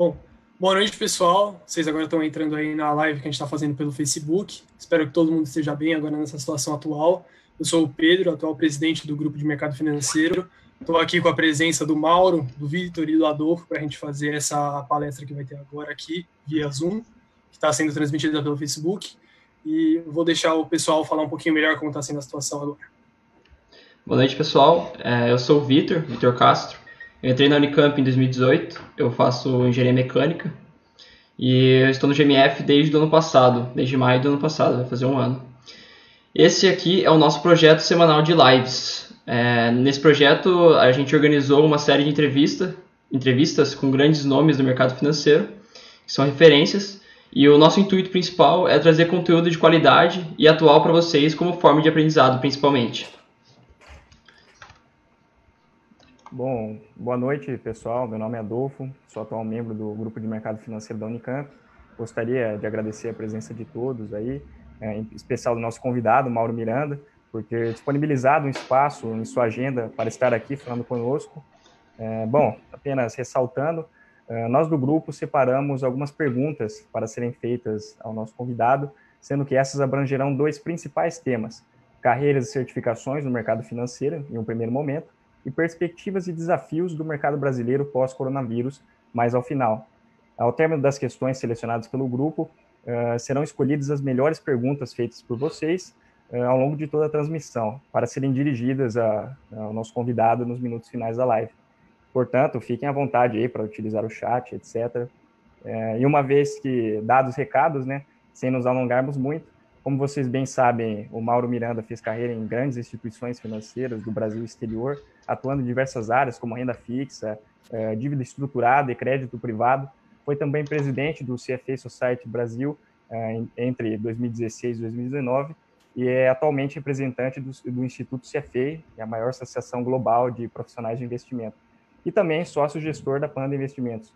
Bom, boa noite, pessoal. Vocês agora estão entrando aí na live que a gente está fazendo pelo Facebook. Espero que todo mundo esteja bem agora nessa situação atual. Eu sou o Pedro, atual presidente do Grupo de Mercado Financeiro. Estou aqui com a presença do Mauro, do Vitor e do Adolfo para a gente fazer essa palestra que vai ter agora aqui, via Zoom, que está sendo transmitida pelo Facebook. E vou deixar o pessoal falar um pouquinho melhor como está sendo a situação agora. Boa noite, pessoal. Eu sou o Vitor Castro. Eu entrei na Unicamp em 2018, eu faço engenharia mecânica e eu estou no GMF desde o ano passado, desde maio do ano passado, vai fazer um ano. Esse aqui é o nosso projeto semanal de lives. Nesse projeto a gente organizou uma série de entrevistas com grandes nomes do mercado financeiro, que são referências, e o nosso intuito principal é trazer conteúdo de qualidade e atual para vocês como forma de aprendizado, principalmente. Bom, boa noite, pessoal. Meu nome é Adolfo, sou atual membro do Grupo de Mercado Financeiro da Unicamp. Gostaria de agradecer a presença de todos aí, em especial do nosso convidado, Mauro Miranda, por ter disponibilizado um espaço em sua agenda para estar aqui falando conosco. Bom, apenas ressaltando, nós do grupo separamos algumas perguntas para serem feitas ao nosso convidado, sendo que essas abrangerão dois principais temas: carreiras e certificações no mercado financeiro, em um primeiro momento, e perspectivas e desafios do mercado brasileiro pós-coronavírus, mais ao final. Ao término das questões selecionadas pelo grupo, serão escolhidas as melhores perguntas feitas por vocês ao longo de toda a transmissão, para serem dirigidas ao nosso convidado nos minutos finais da live. Portanto, fiquem à vontade aí para utilizar o chat, etc. E uma vez que dados os recados, né, sem nos alongarmos muito, como vocês bem sabem, o Mauro Miranda fez carreira em grandes instituições financeiras do Brasil e exterior, atuando em diversas áreas como renda fixa, dívida estruturada e crédito privado. Foi também presidente do CFA Society Brasil entre 2016 e 2019 e é atualmente representante do Instituto CFA, que é a maior associação global de profissionais de investimento, e também sócio-gestor da Panda Investimentos.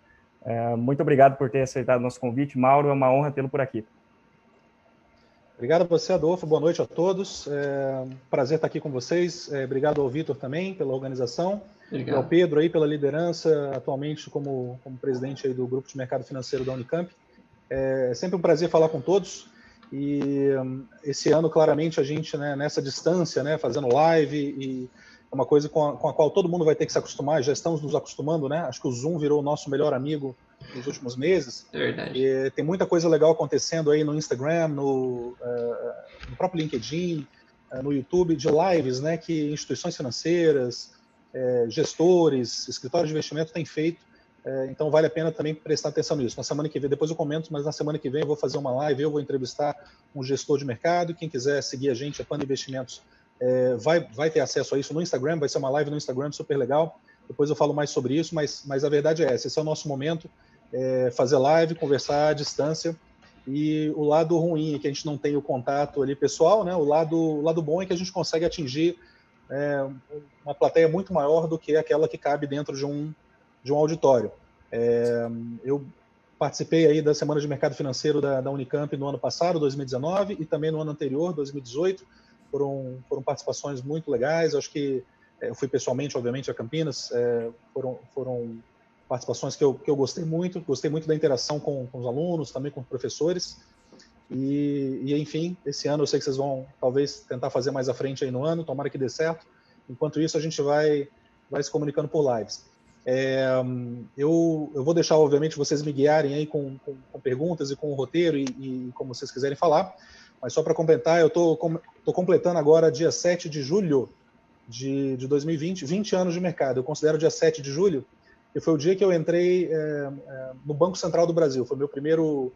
Muito obrigado por ter aceitado o nosso convite, Mauro, é uma honra tê-lo por aqui. Obrigado a você, Adolfo. Boa noite a todos. Prazer estar aqui com vocês. Obrigado ao Vitor também pela organização. Obrigado. E ao Pedro aí pela liderança, atualmente como presidente aí do Grupo de Mercado Financeiro da Unicamp. É sempre um prazer falar com todos. E esse ano, claramente, a gente, né, nessa distância, né, fazendo live, e é uma coisa com a qual todo mundo vai ter que se acostumar. Já estamos nos acostumando, né? Acho que o Zoom virou o nosso melhor amigo nos últimos meses. É verdade. E tem muita coisa legal acontecendo aí no Instagram, no próprio LinkedIn, no YouTube, de lives, né, que instituições financeiras, gestores, escritórios de investimento têm feito. Então vale a pena também prestar atenção nisso. Na semana que vem, depois eu comento, mas na semana que vem eu vou fazer uma live, eu vou entrevistar um gestor de mercado. Quem quiser seguir a gente, a Panda Investimentos, vai ter acesso a isso no Instagram, vai ser uma live no Instagram super legal. Depois eu falo mais sobre isso, mas a verdade é essa, esse é o nosso momento, fazer live, conversar à distância. E o lado ruim é que a gente não tem o contato ali pessoal, né? O lado bom é que a gente consegue atingir uma plateia muito maior do que aquela que cabe dentro de um auditório. Eu participei aí da Semana de Mercado Financeiro da Unicamp no ano passado, 2019, e também no ano anterior, 2018. Foram participações muito legais. Acho que eu fui pessoalmente, obviamente, a Campinas. Foram participações que eu gostei muito da interação com os alunos, também com os professores. E enfim, esse ano eu sei que vocês vão talvez tentar fazer mais à frente aí no ano, tomara que dê certo. Enquanto isso, a gente vai se comunicando por lives. Eu vou deixar, obviamente, vocês me guiarem aí com perguntas e com o roteiro e como vocês quiserem falar, mas só para completar, eu estou completando agora dia 7 de julho de 2020, 20 anos de mercado. Eu considero dia 7 de julho, que foi o dia que eu entrei no Banco Central do Brasil. Foi meu primeiro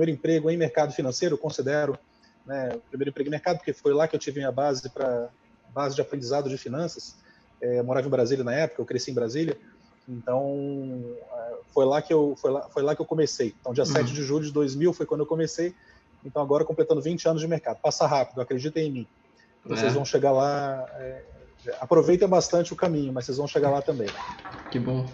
emprego em mercado financeiro, eu considero, né, o primeiro emprego em mercado, porque foi lá que eu tive minha base de aprendizado de finanças. Eu morava em Brasília na época, eu cresci em Brasília, então foi lá que eu comecei. Então, dia 7 de julho de 2000 foi quando eu comecei, então agora completando 20 anos de mercado. Passa rápido, acreditem em mim. Vocês vão chegar lá, aproveitem bastante o caminho, mas vocês vão chegar lá também. Que bom.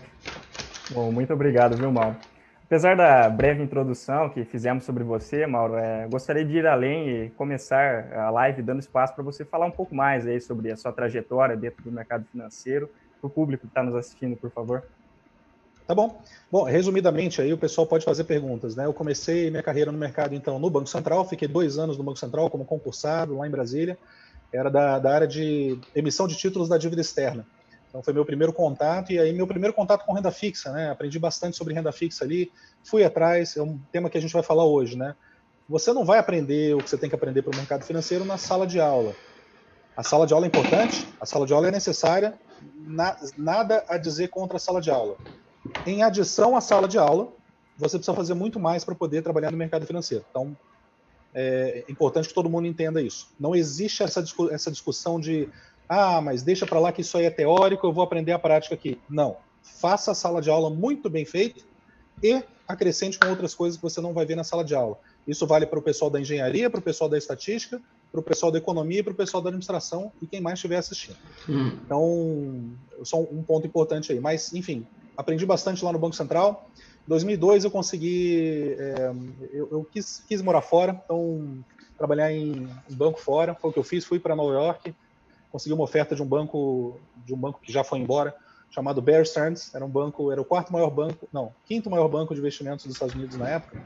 Bom, muito obrigado, viu, Mauro? Apesar da breve introdução que fizemos sobre você, Mauro, gostaria de ir além e começar a live dando espaço para você falar um pouco mais aí sobre a sua trajetória dentro do mercado financeiro, para o público que está nos assistindo, por favor. Tá bom. Bom, resumidamente aí o pessoal pode fazer perguntas, né? Eu comecei minha carreira no mercado, então, no Banco Central, fiquei 2 anos no Banco Central como concursado lá em Brasília, era da área de emissão de títulos da dívida externa. Então foi meu primeiro contato, e aí meu primeiro contato com renda fixa, né? Aprendi bastante sobre renda fixa ali, fui atrás, é um tema que a gente vai falar hoje, né? Você não vai aprender o que você tem que aprender para o mercado financeiro na sala de aula. A sala de aula é importante, a sala de aula é necessária, nada a dizer contra a sala de aula. Em adição à sala de aula, você precisa fazer muito mais para poder trabalhar no mercado financeiro. Então, é importante que todo mundo entenda isso. Não existe essa discussão de mas deixa para lá que isso aí é teórico, eu vou aprender a prática aqui. Não. Faça a sala de aula muito bem feita e acrescente com outras coisas que você não vai ver na sala de aula. Isso vale para o pessoal da engenharia, para o pessoal da estatística, para o pessoal da economia e para o pessoal da administração e quem mais estiver assistindo. Então, só um ponto importante aí. Mas, enfim, aprendi bastante lá no Banco Central. Em 2002 eu consegui... eu quis morar fora, então trabalhar em banco fora, foi o que eu fiz. Fui para Nova York, consegui uma oferta de um banco que já foi embora, chamado Bear Stearns. Era o quinto maior banco de investimentos dos Estados Unidos na época.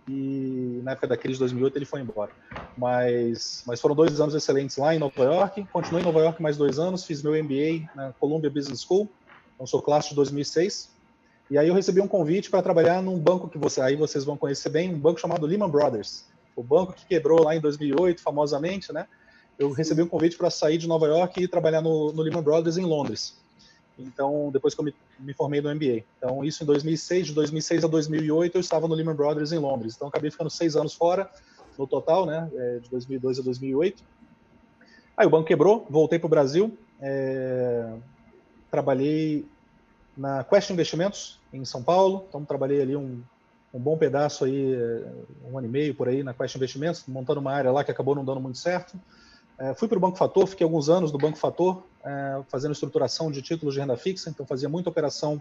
E na época da crise de 2008 ele foi embora. Mas foram 2 anos excelentes lá em Nova York. Continuei em Nova York mais 2 anos, fiz meu MBA na Columbia Business School, então sou classe de 2006. E aí eu recebi um convite para trabalhar num banco que vocês vão conhecer bem, um banco chamado Lehman Brothers, o banco que quebrou lá em 2008, famosamente, né? Eu recebi um convite para sair de Nova York e trabalhar no Lehman Brothers em Londres. Então, depois que eu me formei no MBA. Então, isso em 2006, de 2006 a 2008, eu estava no Lehman Brothers em Londres. Então, acabei ficando 6 anos fora, no total, né, de 2002 a 2008. Aí o banco quebrou, voltei para o Brasil, trabalhei na Quest Investimentos, em São Paulo. Então, trabalhei ali um bom pedaço, aí, 1 ano e meio por aí na Quest Investimentos, montando uma área lá que acabou não dando muito certo. Fui para o Banco Fator, fiquei alguns anos no Banco Fator, fazendo estruturação de títulos de renda fixa, então fazia muita operação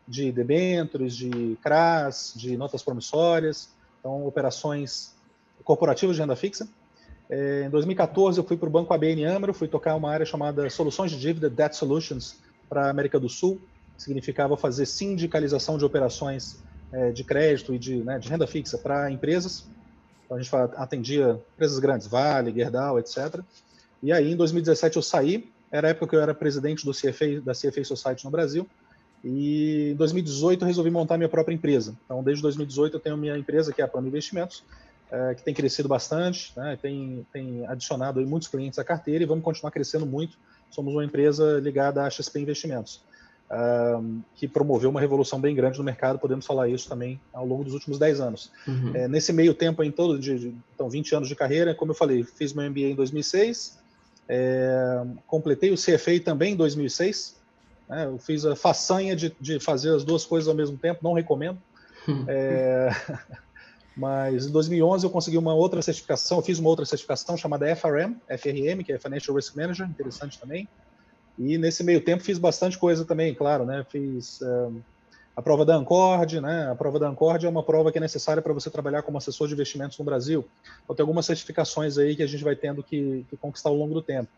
de debêntures, de CRAs, de notas promissórias, então operações corporativas de renda fixa. Em 2014 eu fui para o Banco ABN AMRO, fui tocar uma área chamada Soluções de Dívida, Debt Solutions, para a América do Sul, significava fazer sindicalização de operações de crédito e de renda fixa para empresas. Então, a gente atendia empresas grandes, Vale, Gerdau, etc. E aí, em 2017, eu saí. Era a época que eu era presidente da CFA Society no Brasil. E em 2018, eu resolvi montar minha própria empresa. Então, desde 2018, eu tenho minha empresa, que é a Plano Investimentos, que tem crescido bastante, né? Tem adicionado aí muitos clientes à carteira e vamos continuar crescendo muito. Somos uma empresa ligada à XP Investimentos, que promoveu uma revolução bem grande no mercado, podemos falar isso também ao longo dos últimos 10 anos. Nesse meio tempo, então 20 anos de carreira, como eu falei, fiz meu MBA em 2006, completei o CFA também em 2006, né? Eu fiz a façanha de fazer as duas coisas ao mesmo tempo, não recomendo. Mas em 2011 eu consegui uma outra certificação, eu fiz uma outra certificação chamada FRM, que é Financial Risk Manager, interessante também. E nesse meio tempo fiz bastante coisa também, claro, né? Fiz a prova da Ancord, né? A prova da Ancord é uma prova que é necessária para você trabalhar como assessor de investimentos no Brasil. Então tem algumas certificações aí que a gente vai tendo que conquistar ao longo do tempo.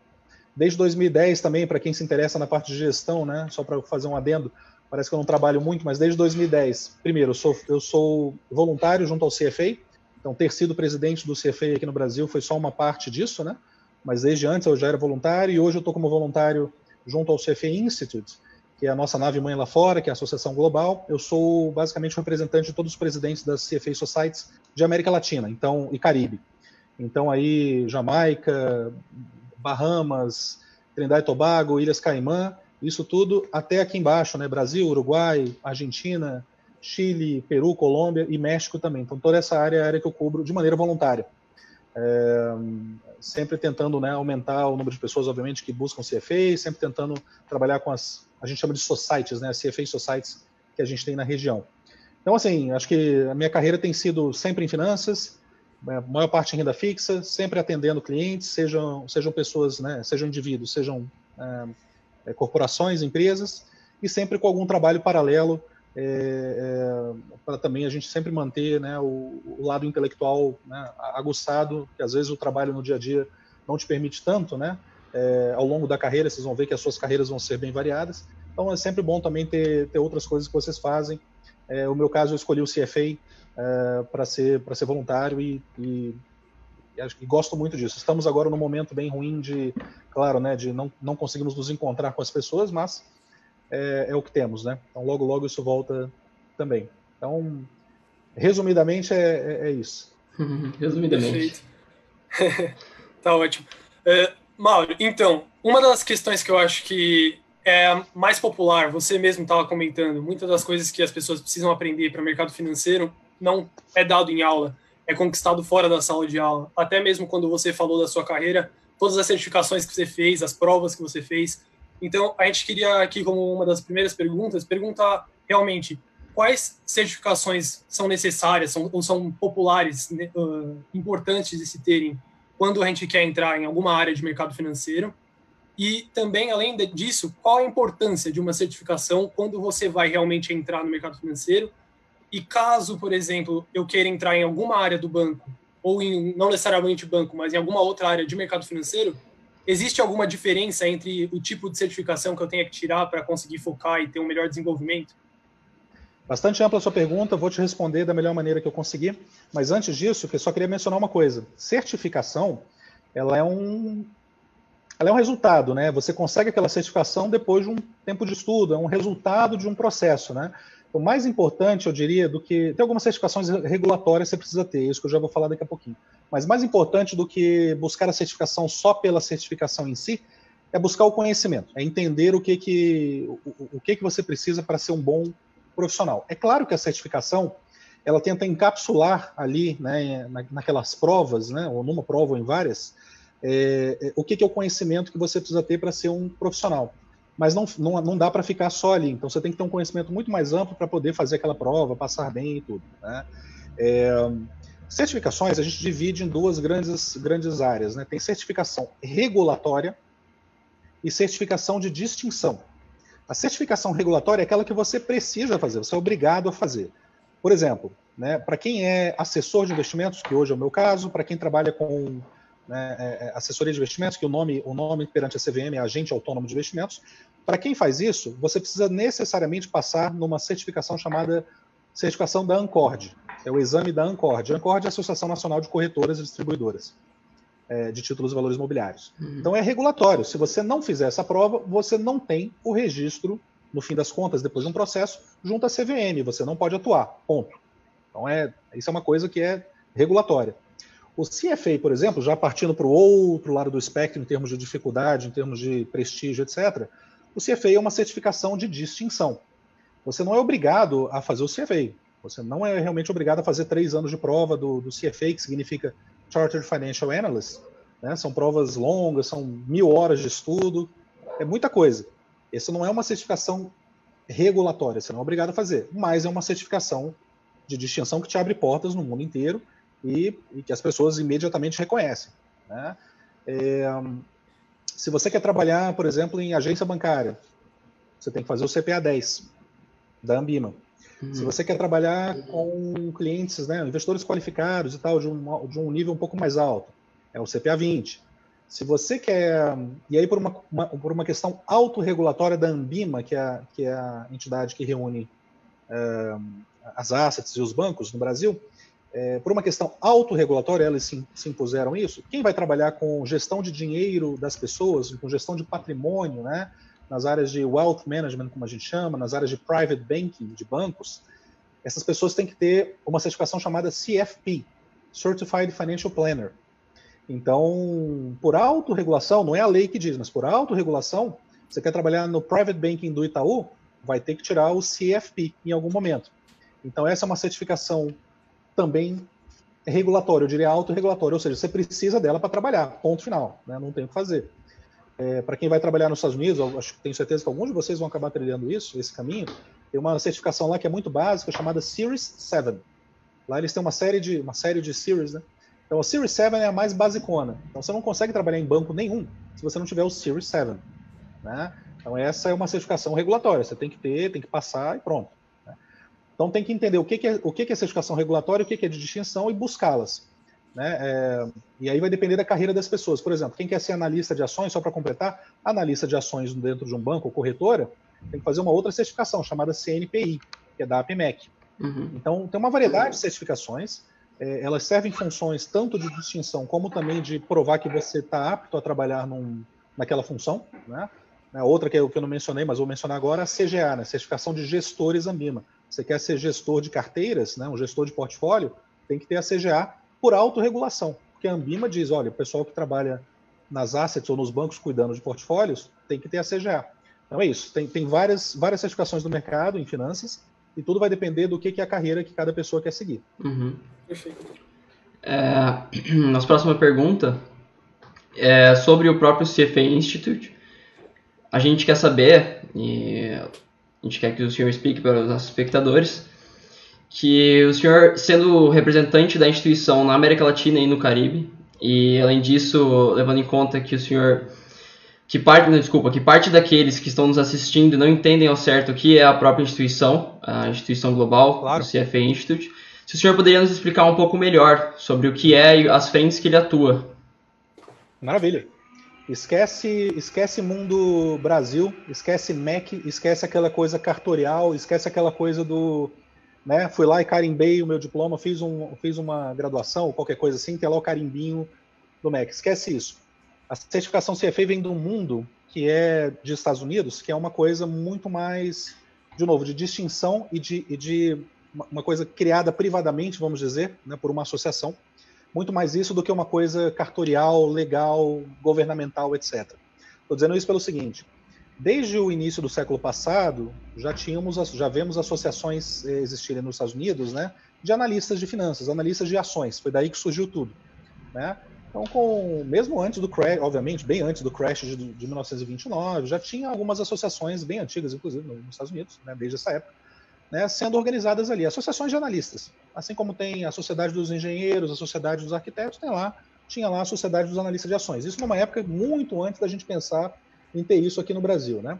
Desde 2010 também, para quem se interessa na parte de gestão, né? Só para fazer um adendo, parece que eu não trabalho muito, mas desde 2010, primeiro, eu sou voluntário junto ao CFA, então ter sido presidente do CFA aqui no Brasil foi só uma parte disso, né? Mas desde antes eu já era voluntário e hoje eu estou como voluntário junto ao CFA Institute, que é a nossa nave-mãe lá fora, que é a Associação Global. Eu sou basicamente o representante de todos os presidentes das CFA Societies de América Latina e Caribe. Então aí Jamaica, Bahamas, Trindade e Tobago, Ilhas Caimã, isso tudo até aqui embaixo, né? Brasil, Uruguai, Argentina, Chile, Peru, Colômbia e México também. Então toda essa área é a área que eu cubro de maneira voluntária. Sempre tentando, né, aumentar o número de pessoas, obviamente, que buscam CFA, sempre tentando trabalhar com a gente chama de societies, né, as CFA societies que a gente tem na região. Então, assim, acho que a minha carreira tem sido sempre em finanças, a maior parte em renda fixa, sempre atendendo clientes, sejam pessoas, né, sejam indivíduos, sejam corporações, empresas, e sempre com algum trabalho paralelo, para também a gente sempre manter, né, o lado intelectual, né, aguçado, que às vezes o trabalho no dia a dia não te permite tanto, né? Ao longo da carreira, vocês vão ver que as suas carreiras vão ser bem variadas, Então é sempre bom também ter outras coisas que vocês fazem. No meu caso, eu escolhi o CFA para ser voluntário e gosto muito disso. Estamos agora num momento bem ruim claro, né, de não conseguimos nos encontrar com as pessoas, mas é o que temos, né? Então logo isso volta também. Então, resumidamente, é isso. Resumidamente. Perfeito. Tá ótimo. Mauro, então, uma das questões que eu acho que é mais popular, você mesmo estava comentando, muitas das coisas que as pessoas precisam aprender para o mercado financeiro não é dado em aula, é conquistado fora da sala de aula. Até mesmo quando você falou da sua carreira, todas as certificações que você fez, as provas que você fez. Então, a gente queria aqui, como uma das primeiras perguntas, perguntar realmente quais certificações são necessárias ou são populares, importantes de se terem quando a gente quer entrar em alguma área de mercado financeiro. E também, além disso, qual a importância de uma certificação quando você vai realmente entrar no mercado financeiro. E caso, por exemplo, eu queira entrar em alguma área do banco, ou não necessariamente banco, mas em alguma outra área de mercado financeiro, existe alguma diferença entre o tipo de certificação que eu tenho que tirar para conseguir focar e ter um melhor desenvolvimento? Bastante ampla a sua pergunta, vou te responder da melhor maneira que eu conseguir, mas antes disso, eu só queria mencionar uma coisa. Certificação, ela é um resultado, né? Você consegue aquela certificação depois de um tempo de estudo, é um resultado de um processo, né? O mais importante, eu diria, do que... Tem algumas certificações regulatórias que você precisa ter, isso que eu já vou falar daqui a pouquinho. Mas mais importante do que buscar a certificação só pela certificação em si, é buscar o conhecimento, é entender o que você precisa para ser um bom profissional. É claro que a certificação, ela tenta encapsular ali, né, naquelas provas, né, ou numa prova ou em várias, o que é o conhecimento que você precisa ter para ser um profissional. Mas não dá para ficar só ali. Então você tem que ter um conhecimento muito mais amplo para poder fazer aquela prova, passar bem e tudo, né? Certificações a gente divide em duas grandes áreas, né? Tem certificação regulatória e certificação de distinção. A certificação regulatória é aquela que você precisa fazer, você é obrigado a fazer. Por exemplo, né, para quem é assessor de investimentos, que hoje é o meu caso, para quem trabalha com assessoria de investimentos, que o nome perante a CVM é Agente Autônomo de Investimentos, para quem faz isso, você precisa necessariamente passar numa certificação chamada certificação da ANCORD, é o exame da ANCORD. A ANCORD é a Associação Nacional de Corretoras e Distribuidoras de Títulos e Valores Imobiliários. Então é regulatório, se você não fizer essa prova, você não tem o registro, no fim das contas, depois de um processo, junto à CVM, você não pode atuar, ponto. Então isso é uma coisa que é regulatória. O CFA, por exemplo, já partindo para o outro lado do espectro, em termos de dificuldade, em termos de prestígio, etc., o CFA é uma certificação de distinção. Você não é obrigado a fazer o CFA. Você não é realmente obrigado a fazer 3 anos de prova do CFA, que significa Chartered Financial Analyst. Né? São provas longas, são 1000 horas de estudo, é muita coisa. Essa não é uma certificação regulatória, você não é obrigado a fazer, mas é uma certificação de distinção que te abre portas no mundo inteiro, e que as pessoas imediatamente reconhecem. Né? Se você quer trabalhar, por exemplo, em agência bancária, você tem que fazer o CPA 10 da Ambima. Se você quer trabalhar com clientes, né, investidores qualificados e tal, de um nível um pouco mais alto, é o CPA 20. Se você quer... E aí, por uma questão autorregulatória da Ambima, que é a entidade que reúne as assets e os bancos no Brasil, por uma questão autorregulatória, elas se impuseram isso. Quem vai trabalhar com gestão de dinheiro das pessoas, com gestão de patrimônio, né, nas áreas de wealth management, como a gente chama, nas áreas de private banking, de bancos, essas pessoas têm que ter uma certificação chamada CFP, Certified Financial Planner. Então, por autorregulação, não é a lei que diz, mas por autorregulação, você quer trabalhar no private banking do Itaú, vai ter que tirar o CFP em algum momento. Então, essa é uma certificação também regulatória, eu diria autorregulatória, ou seja, você precisa dela para trabalhar, ponto final, né? Não tem o que fazer. Para quem vai trabalhar nos Estados Unidos, eu tenho certeza que alguns de vocês vão acabar trilhando esse caminho, tem uma certificação lá que é muito básica, chamada Series 7. Lá eles têm uma série de series, né? Então a Series 7 é a mais basicona. Então você não consegue trabalhar em banco nenhum se você não tiver o Series 7. Né? Então essa é uma certificação regulatória, você tem que ter, tem que passar e pronto. Então tem que entender o que é certificação regulatória, o que é de distinção e buscá-las. Né? E aí vai depender da carreira das pessoas. Por exemplo, quem quer ser analista de ações, só para completar, analista de ações dentro de um banco ou corretora, tem que fazer uma outra certificação, chamada CNPI, que é da APMEC. Então, tem uma variedade de certificações, elas servem funções tanto de distinção, como também de provar que você está apto a trabalhar naquela função, né? Outra que eu não mencionei, mas vou mencionar agora, a CGA, né? Certificação de Gestores Ambima. Você quer ser gestor de carteiras, né? Um gestor de portfólio, tem que ter a CGA por autorregulação, porque a Ambima diz, olha, o pessoal que trabalha nas assets ou nos bancos cuidando de portfólios tem que ter a CGA. Então é isso, tem várias certificações no mercado, em finanças, e tudo vai depender do que é a carreira que cada pessoa quer seguir. Perfeito. Nossa próxima pergunta é sobre o próprio CFA Institute. A gente quer saber, e a gente quer que o senhor explique para os nossos espectadores, que o senhor, sendo representante da instituição na América Latina e no Caribe, e além disso, levando em conta que o senhor, que parte daqueles que estão nos assistindo não entendem ao certo o que é a própria instituição, a instituição global, Claro. do CFA Institute, se o senhor poderia nos explicar um pouco melhor sobre o que é e as frentes que ele atua. Maravilha. Esquece mundo Brasil, esquece MEC, esquece aquela coisa cartorial, esquece aquela coisa do... Né, fui lá e carimbei o meu diploma, fiz uma graduação, qualquer coisa assim, tem lá o carimbinho do MEC. Esquece isso. A certificação CFA vem de um mundo que é de Estados Unidos, que é uma coisa muito mais, de novo, de distinção e de uma coisa criada privadamente, vamos dizer, né, por uma associação. Muito mais isso do que uma coisa cartorial, legal, governamental, etc. Estou dizendo isso pelo seguinte: desde o início do século passado, já vemos associações existirem nos Estados Unidos, né, de analistas de finanças, analistas de ações. Foi daí que surgiu tudo, né? Então, mesmo antes do crash, obviamente, bem antes do crash de 1929, já tinha algumas associações bem antigas, inclusive nos Estados Unidos, né, desde essa época, né, sendo organizadas ali, associações de analistas. Assim como tem a Sociedade dos Engenheiros, a Sociedade dos Arquitetos, tinha lá a Sociedade dos Analistas de Ações. Isso numa época muito antes da gente pensar em ter isso aqui no Brasil, né?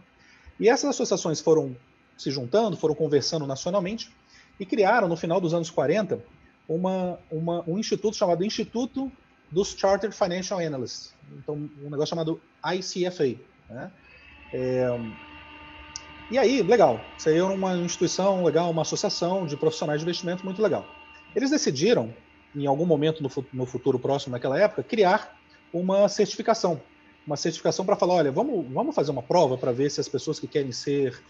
E essas associações foram se juntando, foram conversando nacionalmente e criaram, no final dos anos 40, um instituto chamado Instituto dos Chartered Financial Analysts. Então, um negócio chamado ICFA, né? E aí, legal, isso aí é uma instituição legal, uma associação de profissionais de investimento muito legal. Eles decidiram, em algum momento no futuro próximo, naquela época, criar uma certificação para falar, olha, vamos fazer uma prova para ver se as pessoas que querem ser,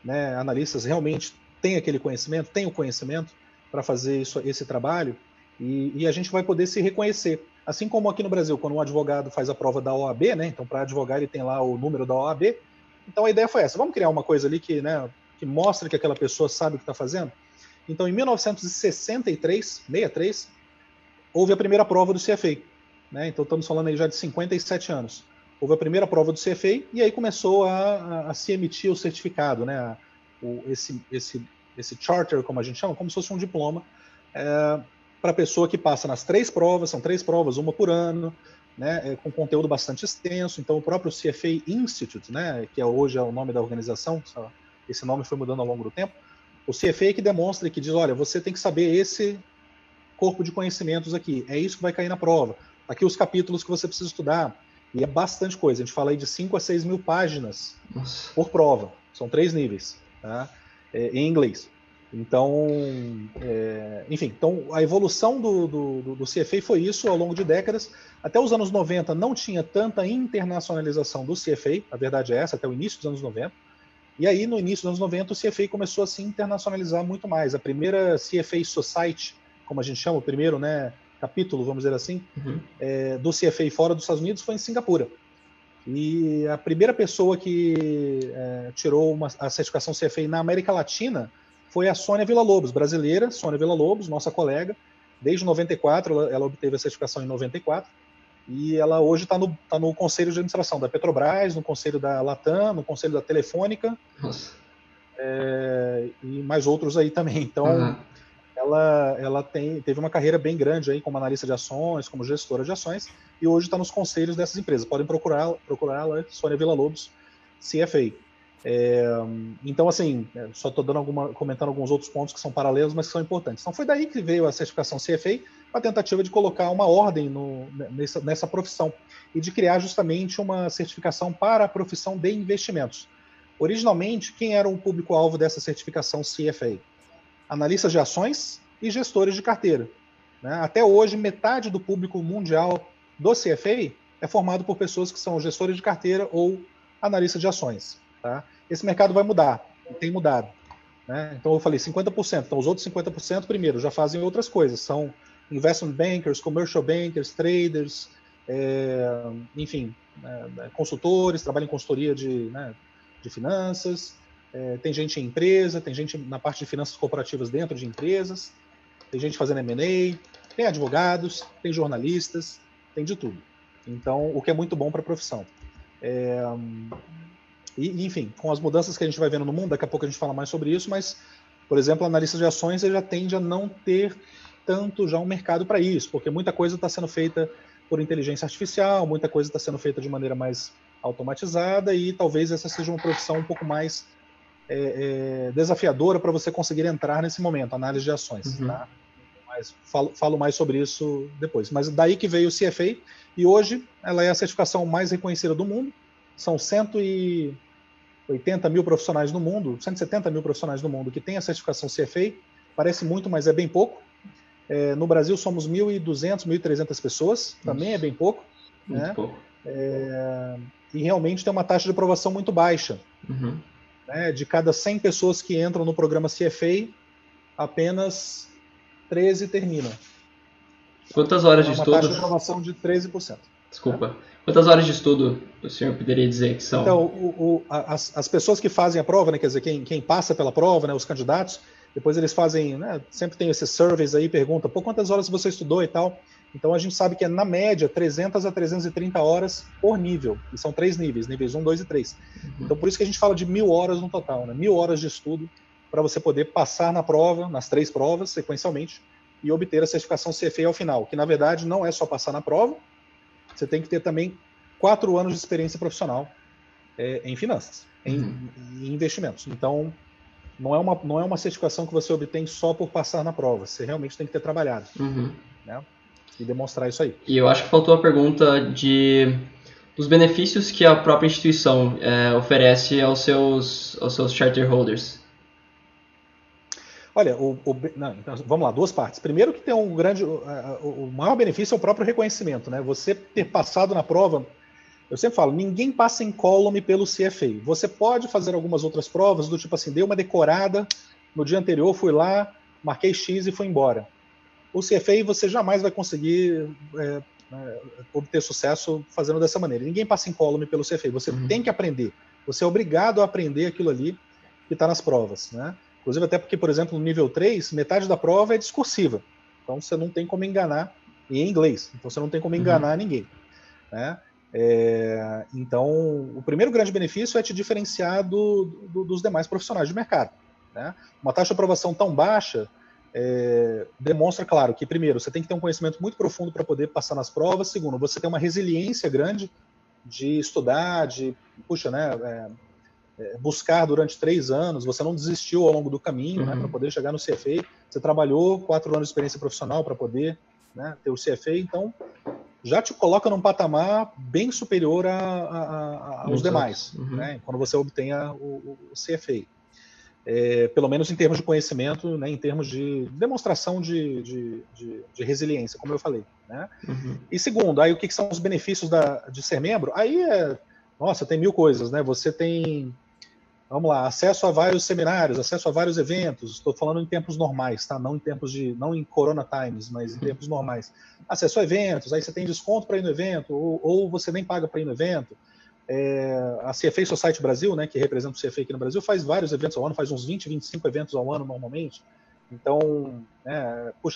né, analistas realmente têm aquele conhecimento, têm o conhecimento para fazer esse trabalho, e a gente vai poder se reconhecer. Assim como aqui no Brasil, quando um advogado faz a prova da OAB, né, então para advogar ele tem lá o número da OAB. Então a ideia foi essa, vamos criar uma coisa ali que mostra que aquela pessoa sabe o que está fazendo. Então em 1963, houve a primeira prova do CFA, né? Então estamos falando aí já de 57 anos. Houve a primeira prova do CFA e aí começou a se emitir o certificado, né? Esse charter, como a gente chama, como se fosse um diploma para a pessoa que passa nas 3 provas, são 3 provas, uma por ano, né, com conteúdo bastante extenso. Então o próprio CFA Institute, né, que hoje é o nome da organização, esse nome foi mudando ao longo do tempo, o CFA que demonstra e que diz, olha, você tem que saber esse corpo de conhecimentos aqui, é isso que vai cair na prova, aqui os capítulos que você precisa estudar, e é bastante coisa, a gente fala aí de 5 a 6 mil páginas por prova, são 3 níveis, tá? Em inglês. Então, enfim, então a evolução do CFA foi isso ao longo de décadas. Até os anos 90 não tinha tanta internacionalização do CFA, a verdade é essa, até o início dos anos 90. E aí, no início dos anos 90, o CFA começou a se internacionalizar muito mais. A primeira CFA Society, como a gente chama, o primeiro, né, capítulo, vamos dizer assim, do CFA fora dos Estados Unidos foi em Singapura. E a primeira pessoa que tirou a certificação CFA na América Latina foi a Sônia Villa-Lobos, brasileira, Sônia Villa-Lobos, nossa colega. Desde 94, ela obteve a certificação em 94, e ela hoje está no Conselho de Administração da Petrobras, no Conselho da Latam, no Conselho da Telefônica, e mais outros aí também. Então, ela teve uma carreira bem grande aí como analista de ações, como gestora de ações, e hoje está nos conselhos dessas empresas. Podem procurá-la, Sônia Villa-Lobos, CFA. Então, assim, só estou comentando alguns outros pontos que são paralelos, mas que são importantes. Então, foi daí que veio a certificação CFA, a tentativa de colocar uma ordem nessa profissão e de criar justamente uma certificação para a profissão de investimentos. Originalmente, quem era o público-alvo dessa certificação CFA? Analistas de ações e gestores de carteira. Né? Até hoje, metade do público mundial do CFA é formado por pessoas que são gestores de carteira ou analistas de ações. Tá? Esse mercado vai mudar, tem mudado. Né? Então, eu falei 50%. Então, os outros 50%, primeiro, já fazem outras coisas. São investment bankers, commercial bankers, traders, enfim, consultores, trabalham em consultoria de finanças, tem gente em empresa, tem gente na parte de finanças corporativas dentro de empresas, tem gente fazendo M&A, tem advogados, tem jornalistas, tem de tudo. Então, o que é muito bom para a profissão. E, enfim, com as mudanças que a gente vai vendo no mundo, daqui a pouco a gente fala mais sobre isso, mas, por exemplo, analista de ações ele já tende a não ter tanto já um mercado para isso, porque muita coisa está sendo feita por inteligência artificial, muita coisa está sendo feita de maneira mais automatizada e talvez essa seja uma profissão um pouco mais desafiadora para você conseguir entrar nesse momento, análise de ações. Tá? Mas falo mais sobre isso depois. Mas daí que veio o CFA e hoje ela é a certificação mais reconhecida do mundo. São 180 mil profissionais no mundo, 170 mil profissionais no mundo que têm a certificação CFA. Parece muito, mas é bem pouco. No Brasil somos 1.200, 1.300 pessoas, também é bem pouco. Muito né? pouco. E realmente tem uma taxa de aprovação muito baixa. Né? De cada 100 pessoas que entram no programa CFA, apenas 13 terminam. Quantas horas de estudo? Uma taxa de aprovação de 13%. Desculpa. Quantas horas de estudo o senhor poderia dizer que são? Então, as pessoas que fazem a prova, né, quer dizer, quem passa pela prova, né, os candidatos, depois eles fazem, né, sempre tem esses surveys aí, pergunta, quantas horas você estudou e tal. Então, a gente sabe que é, na média, 300 a 330 horas por nível. E são 3 níveis, níveis 1, 2 e 3. Então, por isso que a gente fala de 1.000 horas no total, né? 1.000 horas de estudo para você poder passar na prova, nas 3 provas, sequencialmente, e obter a certificação CFA ao final, que, na verdade, não é só passar na prova, você tem que ter também 4 anos de experiência profissional em finanças, em investimentos. Então, não é uma certificação que você obtém só por passar na prova. Você realmente tem que ter trabalhado. Né? E demonstrar isso aí. E eu acho que faltou a pergunta dos benefícios que a própria instituição oferece aos seus charter holders. Olha, então, vamos lá, 2 partes. Primeiro que tem o maior benefício é o próprio reconhecimento, né? Você ter passado na prova, eu sempre falo, ninguém passa incólume pelo CFA. Você pode fazer algumas outras provas, do tipo assim, dei uma decorada, no dia anterior fui lá, marquei X e fui embora. O CFA você jamais vai conseguir obter sucesso fazendo dessa maneira. Ninguém passa incólume pelo CFA, você tem que aprender. Você é obrigado a aprender aquilo ali que está nas provas, né? Inclusive até porque, por exemplo, no nível 3, metade da prova é discursiva. Então você não tem como enganar, e em inglês, então você não tem como enganar ninguém. Né? Então, o primeiro grande benefício é te diferenciar dos demais profissionais de mercado. Né? Uma taxa de aprovação tão baixa demonstra, claro, que primeiro, você tem que ter um conhecimento muito profundo para poder passar nas provas. Segundo, você tem uma resiliência grande de estudar, buscar durante 3 anos, você não desistiu ao longo do caminho, né, para poder chegar no CFA, você trabalhou 4 anos de experiência profissional para poder, né, ter o CFA, então já te coloca num patamar bem superior aos demais, né, quando você obtenha o CFA. Pelo menos em termos de conhecimento, né, em termos de demonstração de resiliência, como eu falei. Né? E segundo, aí o que são os benefícios de ser membro? Aí nossa, tem 1000 coisas, né? Você tem, vamos lá, acesso a vários seminários, acesso a vários eventos, estou falando em tempos normais, tá? Não em Corona Times, mas em tempos normais. Acesso a eventos, aí você tem desconto para ir no evento, ou você nem paga para ir no evento. A CFA Society Brasil, né, que representa o CFA aqui no Brasil, faz vários eventos ao ano, faz uns 20, 25 eventos ao ano normalmente. Então,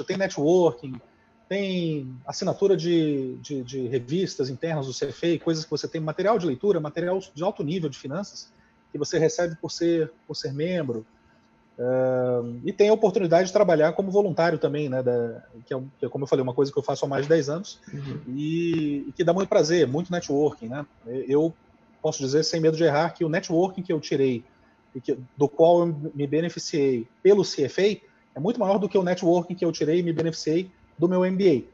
tem networking, tem assinatura de revistas internas do CFA, coisas que você tem, material de leitura, material de alto nível de finanças, que você recebe por ser membro. E tem a oportunidade de trabalhar como voluntário também, né, que é, como eu falei, uma coisa que eu faço há mais de 10 anos e que dá muito prazer, muito networking. Né? Eu posso dizer, sem medo de errar, que o networking que eu tirei, do qual eu me beneficiei pelo CFA, é muito maior do que o networking que eu tirei e me beneficiei do meu MBA.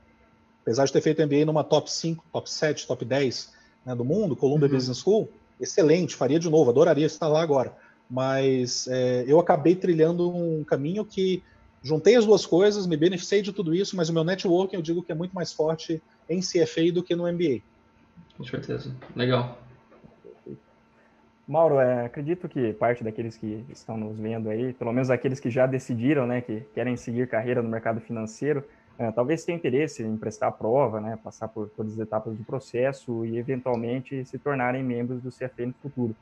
Apesar de ter feito MBA numa top 5, top 7, top 10, né, do mundo, Columbia Business School, excelente, faria de novo, adoraria estar lá agora. Mas eu acabei trilhando um caminho que juntei as duas coisas, me beneficiei de tudo isso, mas o meu networking eu digo que é muito mais forte em CFA do que no MBA. Com certeza. Legal. Mauro, acredito que parte daqueles que estão nos vendo aí, pelo menos aqueles que já decidiram, né, que querem seguir carreira no mercado financeiro, talvez tenham interesse em prestar a prova, né, passar por todas as etapas do processo e, eventualmente, se tornarem membros do CFA no futuro.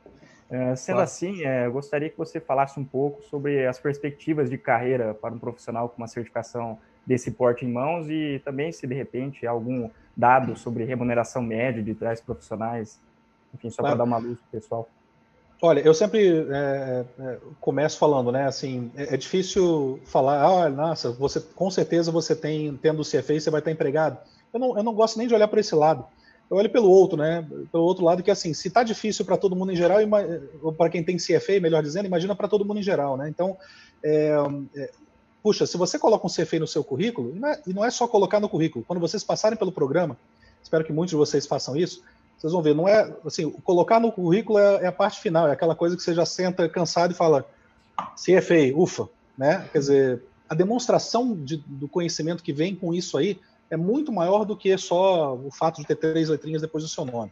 Sendo assim, eu gostaria que você falasse um pouco sobre as perspectivas de carreira para um profissional com uma certificação desse porte em mãos e também, se de repente, algum dado sobre remuneração média de tais profissionais, enfim, só para dar uma luz para o pessoal. Olha, eu sempre começo falando, né, assim, é difícil falar, nossa, você, com certeza você tendo o CFA, você vai estar empregado. Eu não gosto nem de olhar para esse lado. Eu olho pelo outro, né, pelo outro lado, que assim, se está difícil para todo mundo em geral, ou para quem tem CFA, melhor dizendo, imagina para todo mundo em geral, né, então, puxa, se você coloca um CFA no seu currículo, e não é só colocar no currículo, quando vocês passarem pelo programa, espero que muitos de vocês façam isso, vocês vão ver, não é assim, colocar no currículo é a parte final, é aquela coisa que você já senta cansado e fala, CFA, ufa, né? Quer dizer, a demonstração do conhecimento que vem com isso aí é muito maior do que só o fato de ter 3 letrinhas depois do seu nome.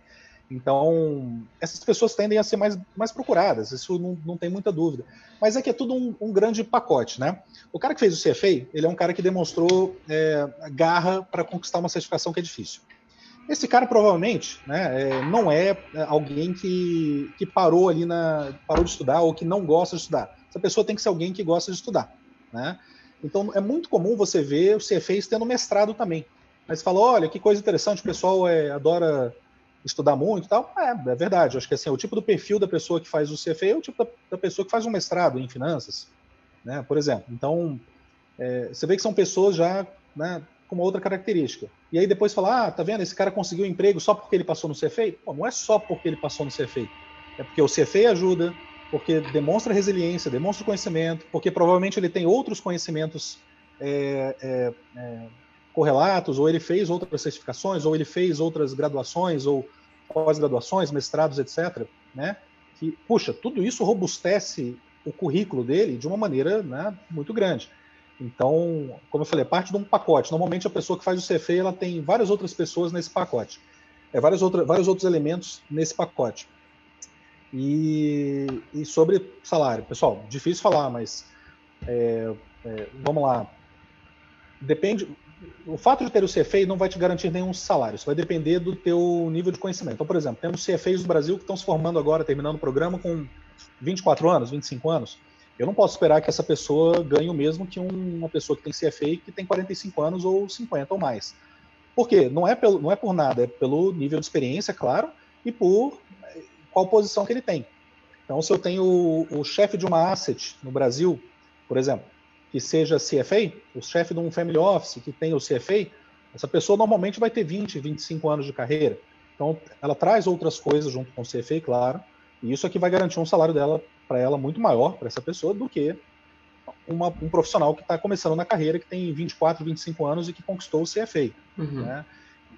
Então, essas pessoas tendem a ser mais procuradas, isso não tem muita dúvida. Mas é que é tudo um grande pacote, né? O cara que fez o CFA, ele é um cara que demonstrou garra para conquistar uma certificação que é difícil. Esse cara provavelmente, né, não é alguém que parou ali parou de estudar ou que não gosta de estudar. Essa pessoa tem que ser alguém que gosta de estudar, né? Então é muito comum você ver o CFAs tendo mestrado também. Mas você fala, olha, que coisa interessante, o pessoal adora estudar muito e tal. É verdade, eu acho que assim, o tipo do perfil da pessoa que faz o CFA é o tipo da pessoa que faz um mestrado em finanças, né, por exemplo. Então, você vê que são pessoas já, né, com uma outra característica. E aí depois fala, tá vendo, esse cara conseguiu um emprego só porque ele passou no CFA? Pô, não é só porque ele passou no CFA. É porque o CFA ajuda, porque demonstra resiliência, demonstra conhecimento, porque provavelmente ele tem outros conhecimentos correlatos, ou ele fez outras certificações, ou ele fez outras graduações, ou pós-graduações, mestrados, etc. Né? Que, puxa, tudo isso robustece o currículo dele de uma maneira, né, muito grande. Então, como eu falei, é parte de um pacote. Normalmente a pessoa que faz o CFA, ela tem várias outras pessoas nesse pacote. Vários outros elementos nesse pacote. E sobre salário, pessoal, difícil falar, mas vamos lá. Depende. O fato de ter o CFA não vai te garantir nenhum salário. Isso vai depender do teu nível de conhecimento. Então, por exemplo, temos CFAs do Brasil que estão se formando agora, terminando o programa com 24 anos, 25 anos. Eu não posso esperar que essa pessoa ganhe o mesmo que uma pessoa que tem CFA que tem 45 anos ou 50 ou mais. Por quê? Não é por nada, é pelo nível de experiência, claro, e por qual posição que ele tem. Então, se eu tenho o chefe de uma asset no Brasil, por exemplo, que seja CFA, o chefe de um family office que tem o CFA, essa pessoa normalmente vai ter 20, 25 anos de carreira. Então, ela traz outras coisas junto com o CFA, claro, e isso aqui vai garantir um salário dela para ela muito maior, para essa pessoa, do que um profissional que está começando na carreira, que tem 24, 25 anos e que conquistou o CFA. Uhum. Né?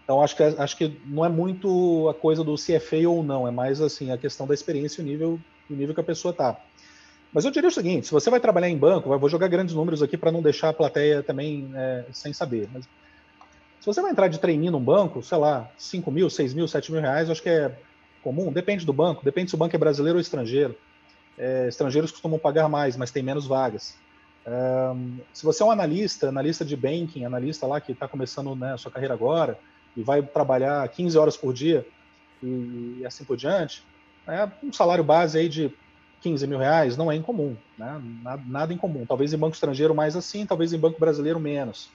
Então, acho que não é muito a coisa do CFA ou não, é mais assim a questão da experiência e o nível que a pessoa está. Mas eu diria o seguinte, se você vai trabalhar em banco, eu vou jogar grandes números aqui para não deixar a plateia também sem saber, mas se você vai entrar de trainee num banco, sei lá, 5 mil, 6 mil, 7 mil reais, eu acho que é comum, depende do banco, depende se o banco é brasileiro ou estrangeiro. Estrangeiros costumam pagar mais, mas tem menos vagas. Se você é um analista de banking, analista lá que está começando, né, a sua carreira agora, e vai trabalhar 15 horas por dia e assim por diante, um salário base aí de 15 mil reais não é incomum, né? Nada incomum. Talvez em banco estrangeiro mais assim, talvez em banco brasileiro menos.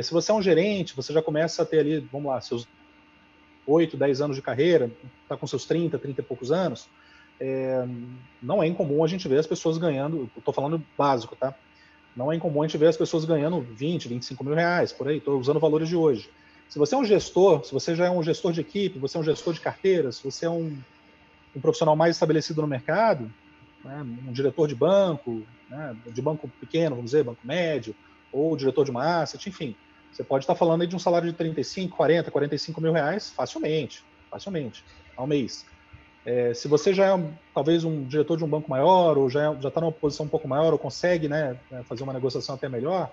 Se você é um gerente, você já começa a ter ali, vamos lá, seus 8, 10 anos de carreira, está com seus 30 e poucos anos, não é incomum a gente ver as pessoas ganhando, estou falando básico, tá? Não é incomum a gente ver as pessoas ganhando 20, 25 mil reais, por aí, estou usando valores de hoje. Se você é um gestor, se você já é um gestor de equipe, você é um gestor de carteira, se você é um profissional mais estabelecido no mercado, né, um diretor de banco, né, de banco pequeno, vamos dizer, banco médio, ou diretor de uma asset, enfim, você pode estar falando aí de um salário de 35, 40, 45 mil reais facilmente, ao mês. Se você já é talvez um diretor de um banco maior, ou já está numa posição um pouco maior, ou consegue, né, fazer uma negociação até melhor,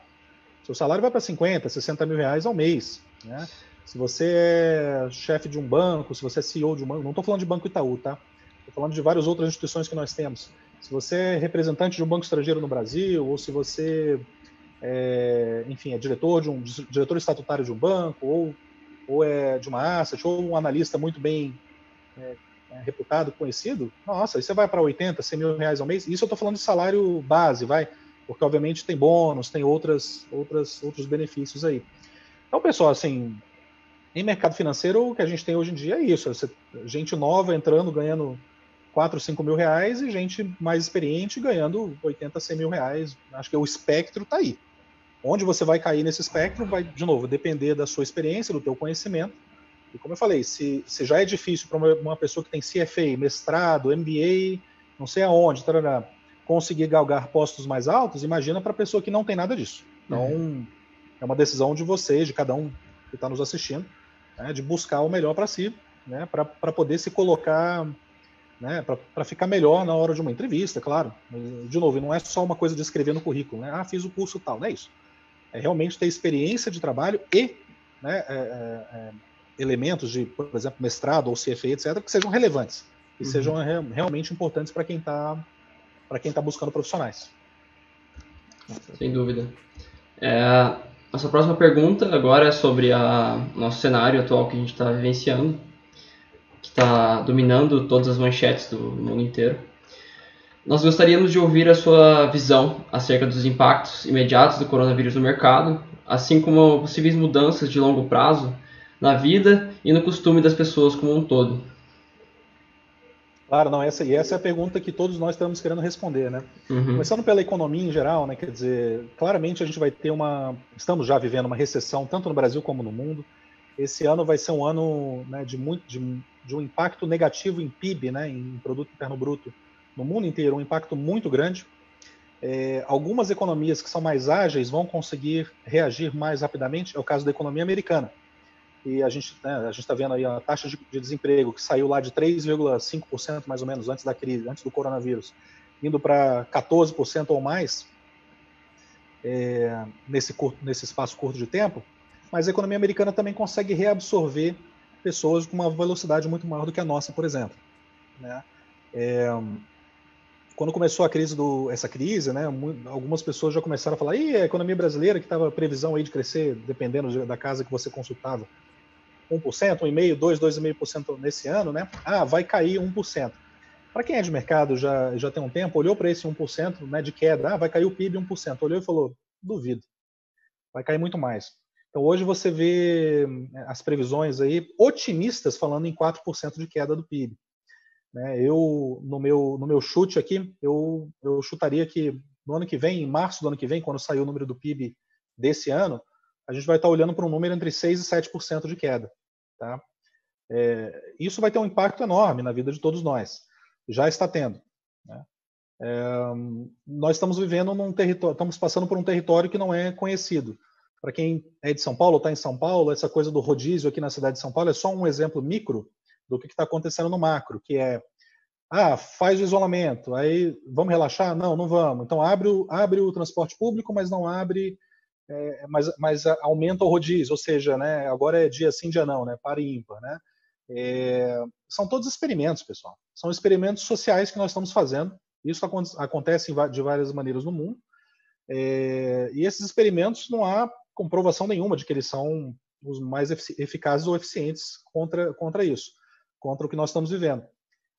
seu salário vai para 50, 60 mil reais ao mês, né? Se você é chefe de um banco, se você é CEO de um banco, não estou falando de Banco Itaú, tá? Estou falando de várias outras instituições que nós temos. Se você é representante de um banco estrangeiro no Brasil, ou se você enfim, é diretor estatutário de um banco, ou é de uma asset, ou um analista muito bem reputado, conhecido, nossa, aí você vai para 80, 100 mil reais ao mês. Isso eu estou falando de salário base, vai, porque obviamente tem bônus, tem outros benefícios aí. Então, pessoal, assim, em mercado financeiro, o que a gente tem hoje em dia é isso: gente nova entrando, ganhando 4, 5 mil reais, e gente mais experiente ganhando 80, 100 mil reais. Acho que o espectro está aí. Onde você vai cair nesse espectro vai, de novo, depender da sua experiência, do teu conhecimento. E como eu falei, se já é difícil para uma pessoa que tem CFA, mestrado, MBA, não sei aonde, tarará, conseguir galgar postos mais altos, imagina para a pessoa que não tem nada disso. Então, é uma decisão de vocês, de cada um que está nos assistindo, né, de buscar o melhor para si, né, para poder se colocar, né, para ficar melhor na hora de uma entrevista, claro. De novo, não é só uma coisa de escrever no currículo, né? Fiz o curso tal, não é isso. É realmente ter experiência de trabalho e, né, elementos de, por exemplo, mestrado ou CFA, etc., que sejam relevantes, que sejam realmente importantes para quem está buscando profissionais. Sem dúvida. Nossa próxima pergunta agora é sobre o nosso cenário atual que a gente está vivenciando, que está dominando todas as manchetes do mundo inteiro. Nós gostaríamos de ouvir a sua visão acerca dos impactos imediatos do coronavírus no mercado, assim como possíveis mudanças de longo prazo na vida e no costume das pessoas como um todo. Claro, não, essa é a pergunta que todos nós estamos querendo responder, né? Começando pela economia em geral, né? Quer dizer, claramente a gente vai ter estamos já vivendo uma recessão, tanto no Brasil como no mundo. Esse ano vai ser um ano, né, de um impacto negativo em PIB, né, em Produto Interno Bruto, no mundo inteiro, um impacto muito grande. Algumas economias que são mais ágeis vão conseguir reagir mais rapidamente. É o caso da economia americana. E a gente está vendo aí a taxa de desemprego que saiu lá de 3,5% mais ou menos antes da crise, antes do coronavírus, indo para 14% ou mais nesse espaço curto de tempo. Mas a economia americana também consegue reabsorver pessoas com uma velocidade muito maior do que a nossa, por exemplo, né? Quando começou essa crise, né, algumas pessoas já começaram a falar: a economia brasileira, que estava previsão aí de crescer, dependendo da casa que você consultava, 1%, 1,5%, 2,5% nesse ano, né? Vai cair 1%. Para quem é de mercado já tem um tempo, olhou para esse 1%, né, de queda, vai cair o PIB 1%. Olhou e falou: duvido, vai cair muito mais. Então hoje você vê as previsões aí otimistas falando em 4% de queda do PIB. Né? No meu chute aqui, eu chutaria que no ano que vem, em março do ano que vem, quando sair o número do PIB desse ano, a gente vai estar olhando para um número entre 6% e 7% de queda. Tá? Isso vai ter um impacto enorme na vida de todos nós. Já está tendo. Né? Nós estamos vivendo num território, estamos passando por um território que não é conhecido. Para quem é de São Paulo, está em São Paulo, essa coisa do rodízio aqui na cidade de São Paulo é só um exemplo micro do que está acontecendo no macro, que é: faz o isolamento, aí vamos relaxar? Não vamos. Então abre o transporte público, mas não abre, mas aumenta o rodízio, ou seja, né, agora é dia sim, dia não, né, par e ímpar, né? São todos experimentos, pessoal. São experimentos sociais que nós estamos fazendo. Isso acontece de várias maneiras no mundo. E esses experimentos não há comprovação nenhuma de que eles são os mais eficazes ou eficientes contra isso, contra o que nós estamos vivendo.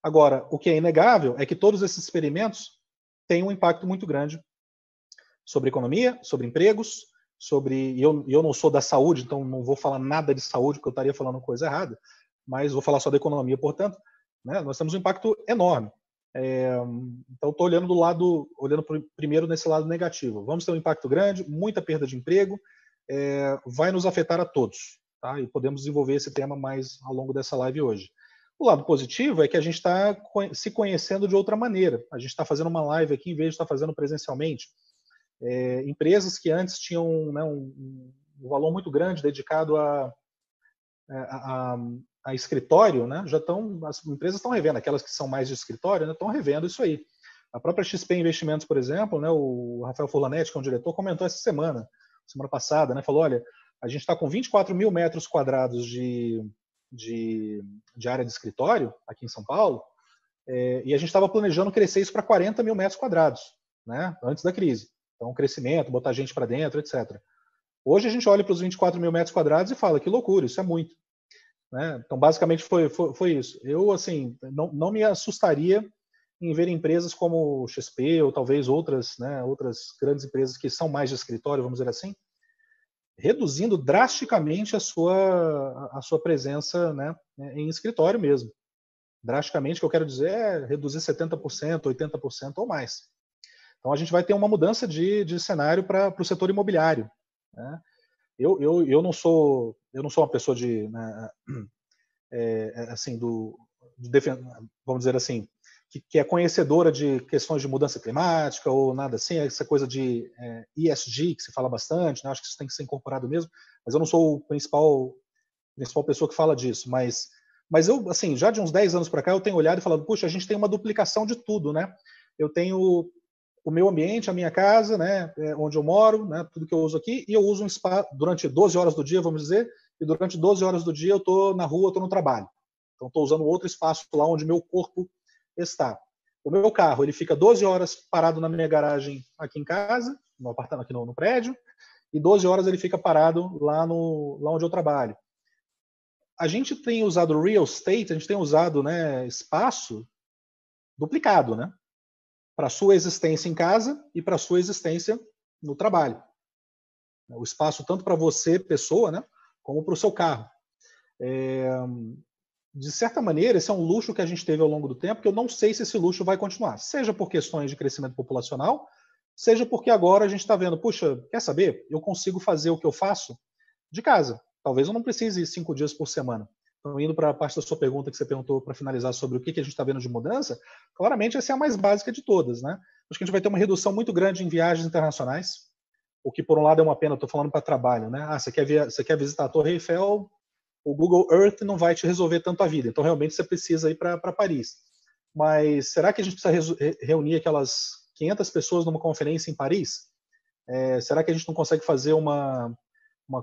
Agora, o que é inegável é que todos esses experimentos têm um impacto muito grande sobre economia, sobre empregos, e eu não sou da saúde, então não vou falar nada de saúde, porque eu estaria falando coisa errada, mas vou falar só da economia, portanto, né, nós temos um impacto enorme. Então, estou olhando primeiro nesse lado negativo. Vamos ter um impacto grande, muita perda de emprego, vai nos afetar a todos, tá? E podemos desenvolver esse tema mais ao longo dessa live hoje. O lado positivo é que a gente está se conhecendo de outra maneira. A gente está fazendo uma live aqui em vez de estar fazendo presencialmente. Empresas que antes tinham, né, um valor muito grande dedicado a a escritório, né, as empresas estão revendo, aquelas que são mais de escritório, né, estão revendo isso aí. A própria XP Investimentos, por exemplo, né, o Rafael Furlanetti, que é um diretor, comentou essa semana passada, né, falou, olha, a gente está com 24 mil metros quadrados de área de escritório aqui em São Paulo, e a gente estava planejando crescer isso para 40 mil metros quadrados, né, antes da crise. Então, crescimento, botar gente para dentro, etc. Hoje a gente olha para os 24 mil metros quadrados e fala, que loucura, isso é muito. Né? Então, basicamente, foi isso. Eu, assim, não me assustaria em ver empresas como o XP ou talvez outras grandes empresas que são mais de escritório, vamos dizer assim, reduzindo drasticamente a sua presença, né, em escritório mesmo. Drasticamente, o que eu quero dizer é reduzir 70%, 80% ou mais. Então, a gente vai ter uma mudança de cenário para o setor imobiliário. Né? Eu não sou uma pessoa assim, vamos dizer assim, que é conhecedora de questões de mudança climática ou nada assim, essa coisa de ESG, que se fala bastante, né? Acho que isso tem que ser incorporado mesmo, mas eu não sou o principal pessoa que fala disso, mas eu, assim, já de uns 10 anos para cá, eu tenho olhado e falado, puxa, a gente tem uma duplicação de tudo, né? Eu tenho o meu ambiente, a minha casa, né, onde eu moro, né, tudo que eu uso aqui, e eu uso um espaço durante 12 horas do dia, vamos dizer, e durante 12 horas do dia eu estou na rua, estou no trabalho. Então, estou usando outro espaço lá onde meu corpo está. O meu carro, ele fica 12 horas parado na minha garagem aqui em casa, no apartamento, aqui no prédio, e 12 horas ele fica parado lá onde eu trabalho. A gente tem usado real estate, a gente tem usado, né, espaço duplicado, né? Para a sua existência em casa e para a sua existência no trabalho. O espaço tanto para você, pessoa, né, como para o seu carro. De certa maneira, esse é um luxo que a gente teve ao longo do tempo, que eu não sei se esse luxo vai continuar. Seja por questões de crescimento populacional, seja porque agora a gente está vendo, puxa, quer saber? Eu consigo fazer o que eu faço de casa. Talvez eu não precise ir 5 dias por semana. Então, indo para a parte da sua pergunta que você perguntou para finalizar sobre o que a gente está vendo de mudança, claramente essa é a mais básica de todas, né? Acho que a gente vai ter uma redução muito grande em viagens internacionais, o que por um lado é uma pena, estou falando para trabalho, né? Você quer visitar a Torre Eiffel, o Google Earth não vai te resolver tanto a vida, então realmente você precisa ir para Paris. Mas será que a gente precisa reunir aquelas 500 pessoas numa conferência em Paris? Será que a gente não consegue fazer uma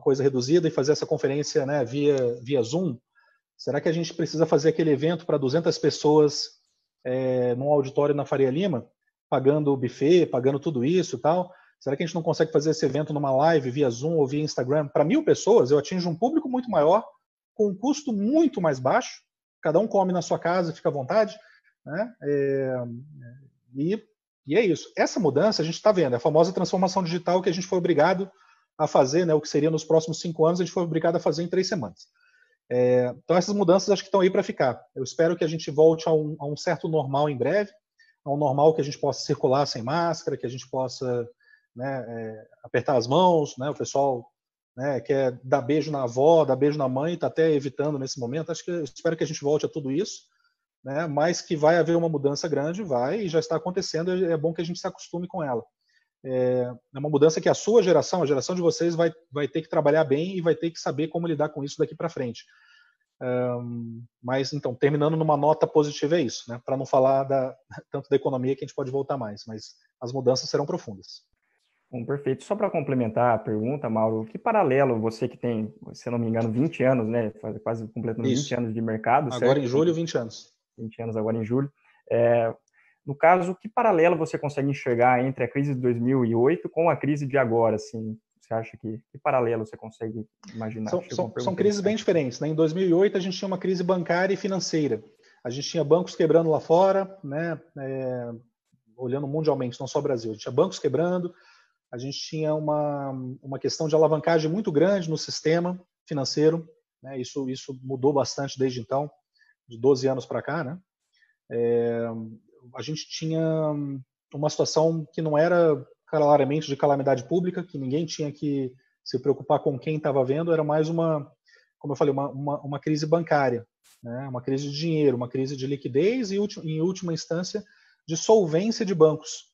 coisa reduzida e fazer essa conferência, né, via Zoom? Será que a gente precisa fazer aquele evento para 200 pessoas num auditório na Faria Lima, pagando o buffet, pagando tudo isso e tal? Será que a gente não consegue fazer esse evento numa live via Zoom ou via Instagram? Para 1.000 pessoas, eu atinjo um público muito maior, com um custo muito mais baixo. Cada um come na sua casa, fica à vontade. Né? E é isso. Essa mudança a gente está vendo, é a famosa transformação digital que a gente foi obrigado a fazer, né, o que seria nos próximos 5 anos, a gente foi obrigado a fazer em 3 semanas. Então essas mudanças acho que estão aí para ficar. Eu espero que a gente volte a um certo normal em breve, a um normal que a gente possa circular sem máscara, que a gente possa, né, apertar as mãos, né, o pessoal, né, quer dar beijo na avó, dar beijo na mãe, está até evitando nesse momento. Eu espero que a gente volte a tudo isso, né, mas que vai haver uma mudança grande, vai, e já está acontecendo, é bom que a gente se acostume com ela. É uma mudança que a sua geração, a geração de vocês, vai ter que trabalhar bem e vai ter que saber como lidar com isso daqui para frente. Mas, então, terminando numa nota positiva é isso, né? Para não falar tanto da economia, que a gente pode voltar mais, mas as mudanças serão profundas. Bom, perfeito. Só para complementar a pergunta, Mauro, que paralelo você que tem, se não me engano, 20 anos, né? Quase completando 20 anos de mercado, agora certo? Em julho, 20 anos. 20 anos agora em julho. No caso, que paralelo você consegue enxergar entre a crise de 2008 com a crise de agora? Assim, você acha que paralelo você consegue imaginar? São crises bem diferentes. Né? Em 2008, a gente tinha uma crise bancária e financeira. A gente tinha bancos quebrando lá fora, né? Olhando mundialmente, não só o Brasil. A gente tinha bancos quebrando, a gente tinha uma questão de alavancagem muito grande no sistema financeiro. Né? Isso mudou bastante desde então, de 12 anos para cá, né? A gente tinha uma situação que não era claramente de calamidade pública, que ninguém tinha que se preocupar com quem estava vendo, era mais como eu falei, uma crise bancária, né? Uma crise de dinheiro, uma crise de liquidez e, em última instância, de solvência de bancos.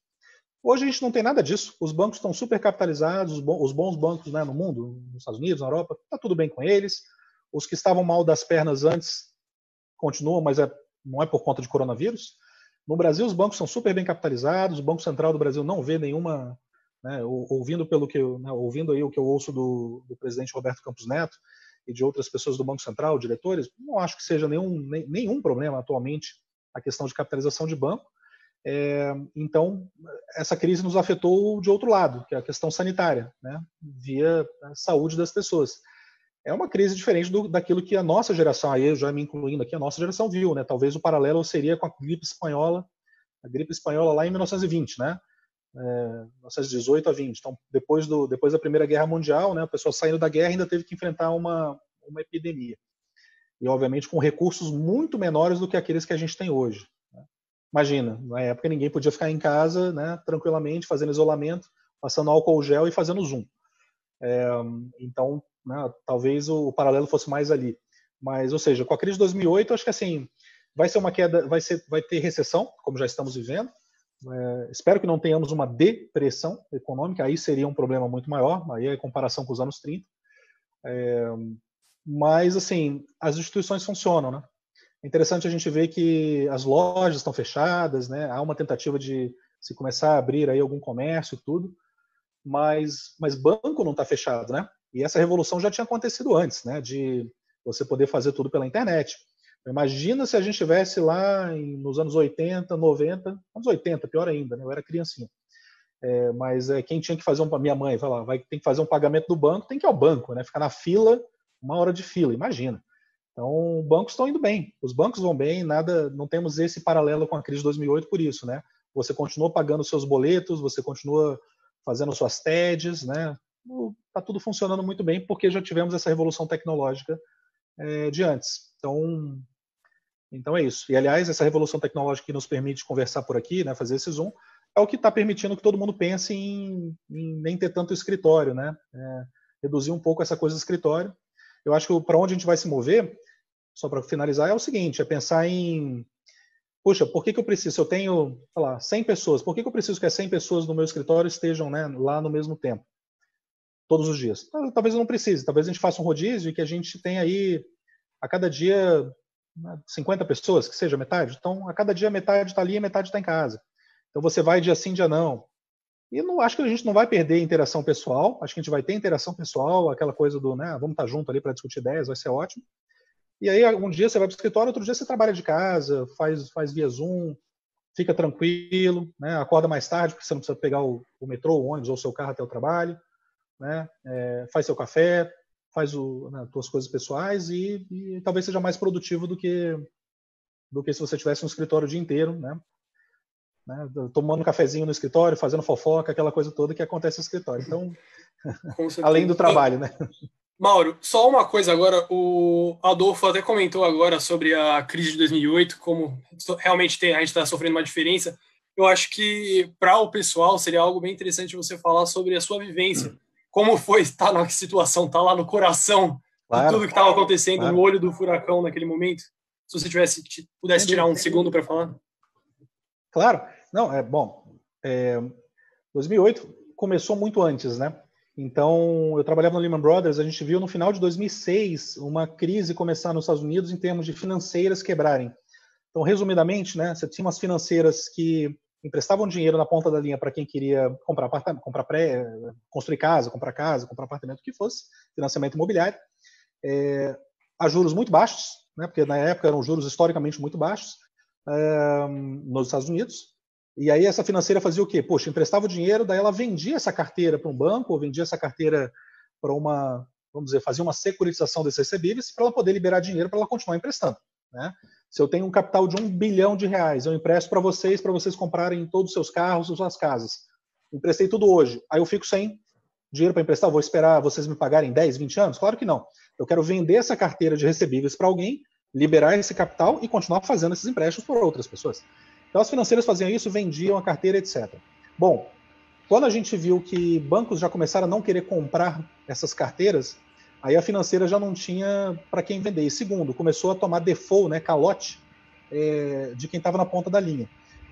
Hoje a gente não tem nada disso, os bancos estão super capitalizados, os bons bancos, né, no mundo, nos Estados Unidos, na Europa, está tudo bem com eles, Os que estavam mal das pernas antes continuam, mas não é por conta de coronavírus. No Brasil, os bancos são super bem capitalizados, o Banco Central do Brasil não vê nenhuma, né, ouvindo aí o que eu ouço do presidente Roberto Campos Neto e de outras pessoas do Banco Central, diretores, não acho que seja nenhum problema atualmente a questão de capitalização de banco. Então, essa crise nos afetou de outro lado, que é a questão sanitária, né, via a saúde das pessoas. É uma crise diferente daquilo que a nossa geração, aí eu já me incluindo aqui, a nossa geração viu, né? Talvez o paralelo seria com a gripe espanhola lá em 1920, né? 1918 a 20. Então, depois da Primeira Guerra Mundial, né, a pessoa saindo da guerra ainda teve que enfrentar uma epidemia. E, obviamente, com recursos muito menores do que aqueles que a gente tem hoje. Né? Imagina, na época ninguém podia ficar em casa, né, tranquilamente, fazendo isolamento, passando álcool gel e fazendo Zoom. Então, né, talvez o paralelo fosse mais ali. Mas, ou seja, com a crise de 2008, acho que assim, vai ser uma queda, vai ter recessão, como já estamos vivendo. Espero que não tenhamos uma depressão econômica, aí seria um problema muito maior, aí é em comparação com os anos 30. Mas, assim, as instituições funcionam, né? É interessante a gente ver que as lojas estão fechadas, né? Há uma tentativa de se começar a abrir aí algum comércio e tudo, mas banco não está fechado, né? E essa revolução já tinha acontecido antes, né? De você poder fazer tudo pela internet. Imagina se a gente estivesse lá nos anos 80, 90, anos 80, pior ainda, né? Eu era criancinha. Mas quem tinha que fazer minha mãe vai lá, tem que fazer um pagamento do banco, tem que ir ao banco, né? Ficar na fila, 1 hora de fila, imagina. Então, bancos estão indo bem, os bancos vão bem, não temos esse paralelo com a crise de 2008 por isso, né? Você continua pagando seus boletos, você continua fazendo suas TEDs, né? Está tudo funcionando muito bem porque já tivemos essa revolução tecnológica de antes. Então é isso. E, aliás, essa revolução tecnológica que nos permite conversar por aqui, né, fazer esse Zoom, é o que está permitindo que todo mundo pense em nem ter tanto escritório, né? Reduzir um pouco essa coisa do escritório. Eu acho que para onde a gente vai se mover, só para finalizar, é o seguinte, é pensar em, puxa, por que eu preciso, se eu tenho, sei lá, 100 pessoas, por que eu preciso que as 100 pessoas no meu escritório estejam, né, lá no mesmo tempo, todos os dias? Talvez eu não precise, talvez a gente faça um rodízio e que a gente tenha aí, a cada dia, 50 pessoas, que seja metade. Então, a cada dia metade está ali e metade está em casa. Então, você vai dia sim, dia não. E acho que a gente não vai perder interação pessoal, acho que a gente vai ter interação pessoal, aquela coisa do, né, vamos estar junto ali para discutir ideias, vai ser ótimo. E aí, um dia você vai para o escritório, outro dia você trabalha de casa, faz via Zoom, fica tranquilo, né, acorda mais tarde, porque você não precisa pegar o metrô, o ônibus ou o seu carro até o trabalho, né, faz seu café, faz as suas coisas pessoais e talvez seja mais produtivo do que se você tivesse um escritório o dia inteiro, né, tomando um cafezinho no escritório, fazendo fofoca, aquela coisa toda que acontece no escritório. Então, além do trabalho, né? Mauro, só uma coisa agora, o Adolfo até comentou agora sobre a crise de 2008, como realmente a gente está sofrendo uma diferença. Eu acho que para o pessoal seria algo bem interessante você falar sobre a sua vivência. Como foi estar na situação, estar lá no coração de tudo que estava acontecendo, no olho do furacão naquele momento? Se você pudesse tirar um segundo para falar. Claro. Não, bom, 2008 começou muito antes, né? Então, eu trabalhava no Lehman Brothers, a gente viu no final de 2006 uma crise começar nos Estados Unidos em termos de financeiras quebrarem. Então, resumidamente, né, você tinha umas financeiras que emprestavam dinheiro na ponta da linha para quem queria comprar construir casa, comprar apartamento, o que fosse, financiamento imobiliário, a juros muito baixos, né, porque na época eram juros historicamente muito baixos, nos Estados Unidos. E aí essa financeira fazia o quê? Poxa, emprestava o dinheiro, daí ela vendia essa carteira para um banco, ou vendia essa carteira para vamos dizer, fazia uma securitização desses recebíveis para ela poder liberar dinheiro para ela continuar emprestando, né? Se eu tenho um capital de R$1 bilhão, eu empresto para vocês comprarem todos os seus carros, as suas casas. Emprestei tudo hoje, aí eu fico sem dinheiro para emprestar, vou esperar vocês me pagarem 10, 20 anos? Claro que não. Eu quero vender essa carteira de recebíveis para alguém, liberar esse capital e continuar fazendo esses empréstimos por outras pessoas. Então, as financeiras faziam isso, vendiam a carteira, etc. Bom, quando a gente viu que bancos já começaram a não querer comprar essas carteiras, aí a financeira já não tinha para quem vender. E segundo, começou a tomar default, né, calote, de quem estava na ponta da linha.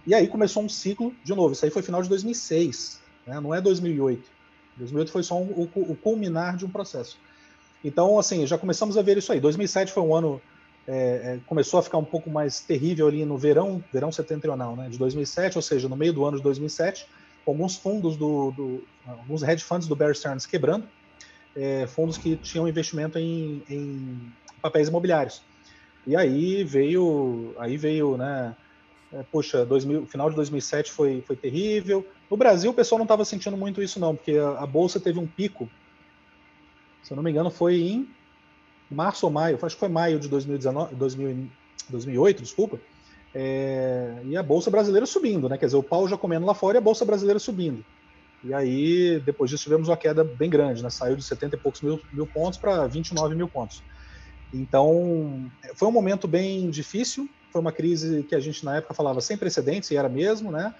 E aí começou um ciclo, de novo, isso aí foi final de 2006, né, não é 2008. 2008 foi só o culminar de um processo. Então, assim, já começamos a ver isso aí. 2007 foi um ano, começou a ficar um pouco mais terrível ali no verão setentrional, né, de 2007, ou seja, no meio do ano de 2007, com alguns fundos alguns hedge funds do Bear Stearns quebrando, fundos que tinham investimento em papéis imobiliários. E aí veio, né, poxa, final de 2007 foi terrível. No Brasil, o pessoal não estava sentindo muito isso, não, porque a Bolsa teve um pico, se eu não me engano, foi em março ou maio, acho que foi maio de 2008, desculpa, e a Bolsa brasileira subindo, né? Quer dizer, o pau já comendo lá fora e a Bolsa brasileira subindo. E aí, depois disso, tivemos uma queda bem grande, né? Saiu de 70 e poucos mil pontos para 29 mil pontos. Então, foi um momento bem difícil, foi uma crise que a gente na época falava sem precedentes, e era mesmo, né?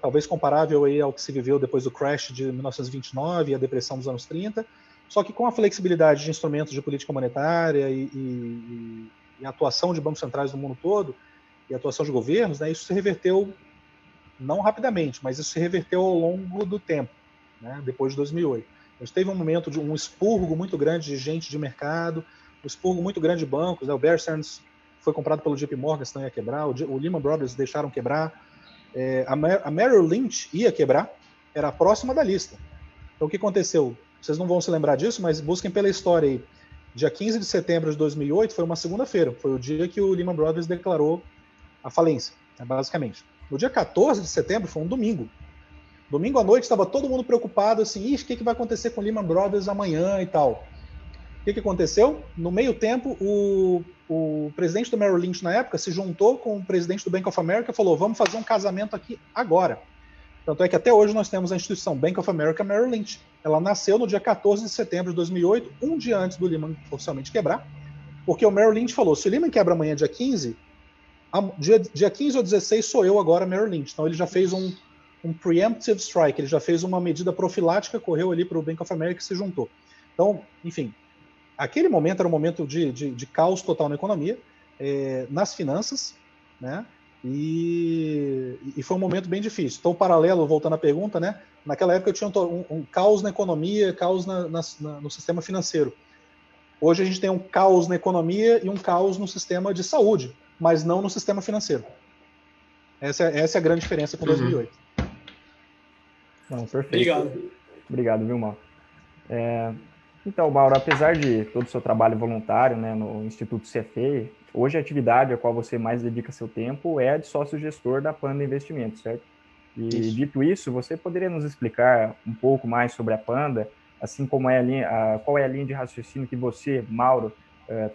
Talvez comparável aí ao que se viveu depois do crash de 1929 e a depressão dos anos 30, só que com a flexibilidade de instrumentos de política monetária e a atuação de bancos centrais no mundo todo, e a atuação de governos, né, isso se reverteu, não rapidamente, mas isso se reverteu ao longo do tempo, né, depois de 2008. A gente teve um momento de um expurgo muito grande de gente de mercado, um expurgo muito grande de bancos, né, o Bear Stearns foi comprado pelo JP Morgan, senão ia quebrar, o Lehman Brothers deixaram quebrar, a Merrill Lynch ia quebrar, era a próxima da lista. Então o que aconteceu? Vocês não vão se lembrar disso, mas busquem pela história aí. Dia 15 de setembro de 2008 foi uma segunda-feira, foi o dia que o Lehman Brothers declarou a falência, né, basicamente. No dia 14 de setembro foi um domingo. Domingo à noite estava todo mundo preocupado, assim, o que vai acontecer com o Lehman Brothers amanhã e tal. O que aconteceu? No meio tempo, o presidente do Merrill Lynch na época se juntou com o presidente do Bank of America e falou, vamos fazer um casamento aqui agora. Tanto é que até hoje nós temos a instituição Bank of America Merrill Lynch. Ela nasceu no dia 14 de setembro de 2008, um dia antes do Lehman oficialmente quebrar, porque o Merrill Lynch falou, se o Lehman quebra amanhã, dia 15, dia 15 ou 16 sou eu agora Merrill Lynch. Então ele já fez um preemptive strike, ele já fez uma medida profilática, correu ali para o Bank of America e se juntou. Então, enfim, aquele momento era um momento de caos total na economia, nas finanças, né? E foi um momento bem difícil. Então, paralelo, voltando à pergunta, né? Naquela época eu tinha um caos na economia, caos no sistema financeiro. Hoje a gente tem um caos na economia e um caos no sistema de saúde, mas não no sistema financeiro. Essa é a grande diferença com 2008. Não, perfeito. Obrigado, viu, Mauro? Então, Mauro, apesar de todo o seu trabalho voluntário, né, no Instituto CFA, hoje a atividade a qual você mais dedica seu tempo é a de sócio-gestor da Panda Investimentos, certo? E dito isso, você poderia nos explicar um pouco mais sobre a Panda, assim como qual é a linha de raciocínio que você, Mauro,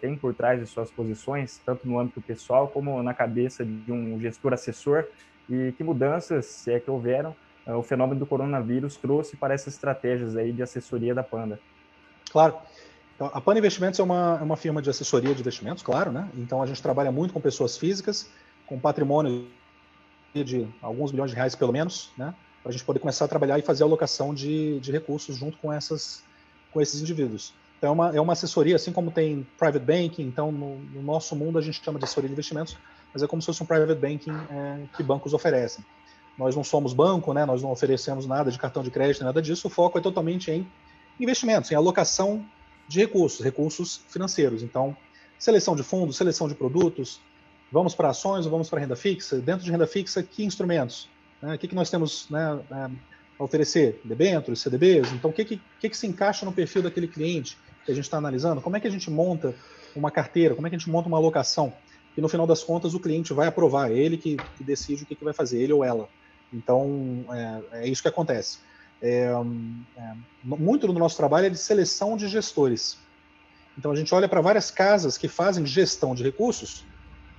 tem por trás de suas posições, tanto no âmbito pessoal como na cabeça de um gestor assessor, e que mudanças, se é que houveram, o fenômeno do coronavírus trouxe para essas estratégias aí de assessoria da Panda? Claro. Então, a Panda Investimentos é uma firma de assessoria de investimentos, claro, né? Então a gente trabalha muito com pessoas físicas, com patrimônio de alguns bilhões de reais pelo menos, né? Para a gente poder começar a trabalhar e fazer a alocação de recursos junto com esses indivíduos. Então é uma assessoria, assim como tem private banking, então no nosso mundo a gente chama de assessoria de investimentos, mas é como se fosse um private banking que bancos oferecem. Nós não somos banco, né? Nós não oferecemos nada de cartão de crédito, nada disso, o foco é totalmente em investimentos, em alocação de recursos financeiros. Então, seleção de fundos, seleção de produtos, vamos para ações ou vamos para renda fixa? Dentro de renda fixa, que instrumentos? O que nós temos, né, a oferecer? Debêntures, CDBs? Então, o que se encaixa no perfil daquele cliente que a gente está analisando? Como é que a gente monta uma carteira? Como é que a gente monta uma alocação? E no final das contas, o cliente vai aprovar, é ele que decide o que vai fazer, ele ou ela. Então, é isso que acontece. Muito do nosso trabalho é de seleção de gestores. Então a gente olha para várias casas que fazem gestão de recursos,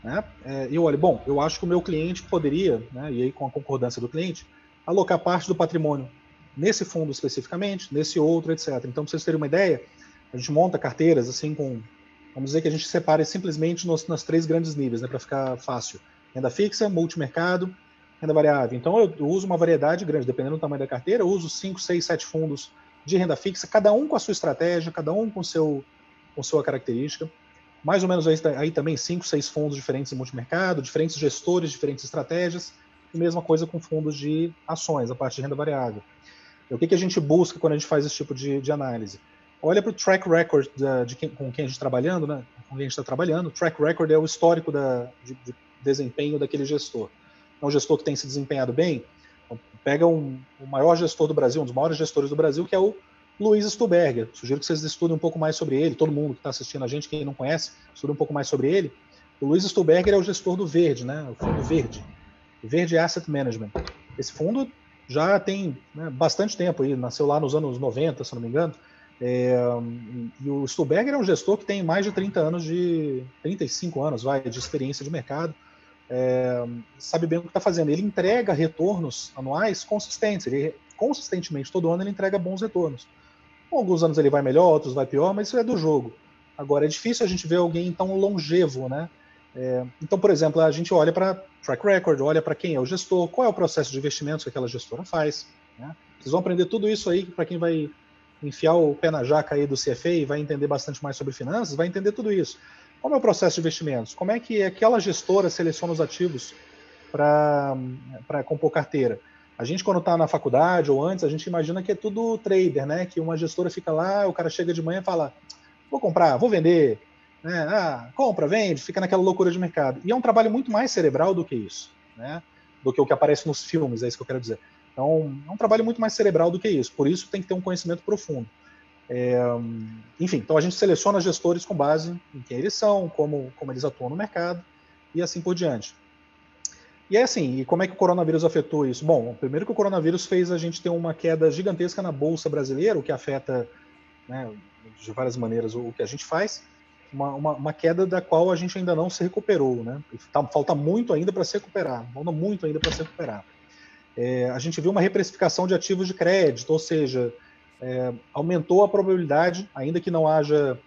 né? E eu olho, bom, eu acho que o meu cliente poderia, né, e aí com a concordância do cliente, alocar parte do patrimônio nesse fundo especificamente, nesse outro, etc. Então, para vocês terem uma ideia, a gente monta carteiras assim vamos dizer que a gente separe simplesmente nas três grandes níveis, né, para ficar fácil: renda fixa, multimercado, renda variável. Então eu uso uma variedade grande, dependendo do tamanho da carteira, eu uso 5, 6, 7 fundos de renda fixa, cada um com a sua estratégia, cada um com sua característica. Mais ou menos aí também 5, 6 fundos diferentes em multimercado, diferentes gestores, diferentes estratégias, e mesma coisa com fundos de ações, a parte de renda variável. E o que a gente busca quando a gente faz esse tipo de análise? olha para o track record com quem a gente está trabalhando, né? Com quem a gente está trabalhando. O track record é o histórico de desempenho daquele gestor. É um gestor que tem se desempenhado bem. Então, pega o maior gestor do Brasil, um dos maiores gestores do Brasil, que é o Luiz Stuberger. Sugiro que vocês estudem um pouco mais sobre ele. Todo mundo que está assistindo a gente, quem não conhece, estuda um pouco mais sobre ele. O Luiz Stuberger é o gestor do Verde, né? O fundo Verde. O Verde Asset Management. Esse fundo já tem, né, bastante tempo aí, nasceu lá nos anos 90, se não me engano. E o Stuberger é um gestor que tem mais de 35 anos de experiência de mercado. Sabe bem o que está fazendo. Ele entrega retornos anuais consistentes. Consistentemente, todo ano ele entrega bons retornos. Alguns anos ele vai melhor, outros vai pior, mas isso é do jogo. Agora, é difícil a gente ver alguém tão longevo, né? Então, por exemplo, a gente olha para track record, olha para quem é o gestor, qual é o processo de investimentos que aquela gestora faz. Né? Vocês vão aprender tudo isso aí, para quem vai enfiar o pé na jaca aí do CFA e vai entender bastante mais sobre finanças, vai entender tudo isso. Como é o processo de investimentos? Como é que aquela gestora seleciona os ativos para compor carteira? A gente, quando está na faculdade ou antes, a gente imagina que é tudo trader, né? Que uma gestora fica lá, o cara chega de manhã e fala, vou comprar, vou vender, né? Compra, vende, fica naquela loucura de mercado. E é um trabalho muito mais cerebral do que isso, né? Do que o que aparece nos filmes, é isso que eu quero dizer. Então, é um trabalho muito mais cerebral do que isso. Por isso, tem que ter um conhecimento profundo. Enfim, então a gente seleciona gestores com base em quem eles são, como eles atuam no mercado e assim por diante. E é assim, e como é que o coronavírus afetou isso? Bom, primeiro que o coronavírus fez a gente ter uma queda gigantesca na Bolsa brasileira, o que afeta, né, de várias maneiras o que a gente faz, uma queda da qual a gente ainda não se recuperou, né? Falta muito ainda para se recuperar, muito ainda para se recuperar. A gente viu uma reprecificação de ativos de crédito, ou seja, aumentou a probabilidade, ainda que não haja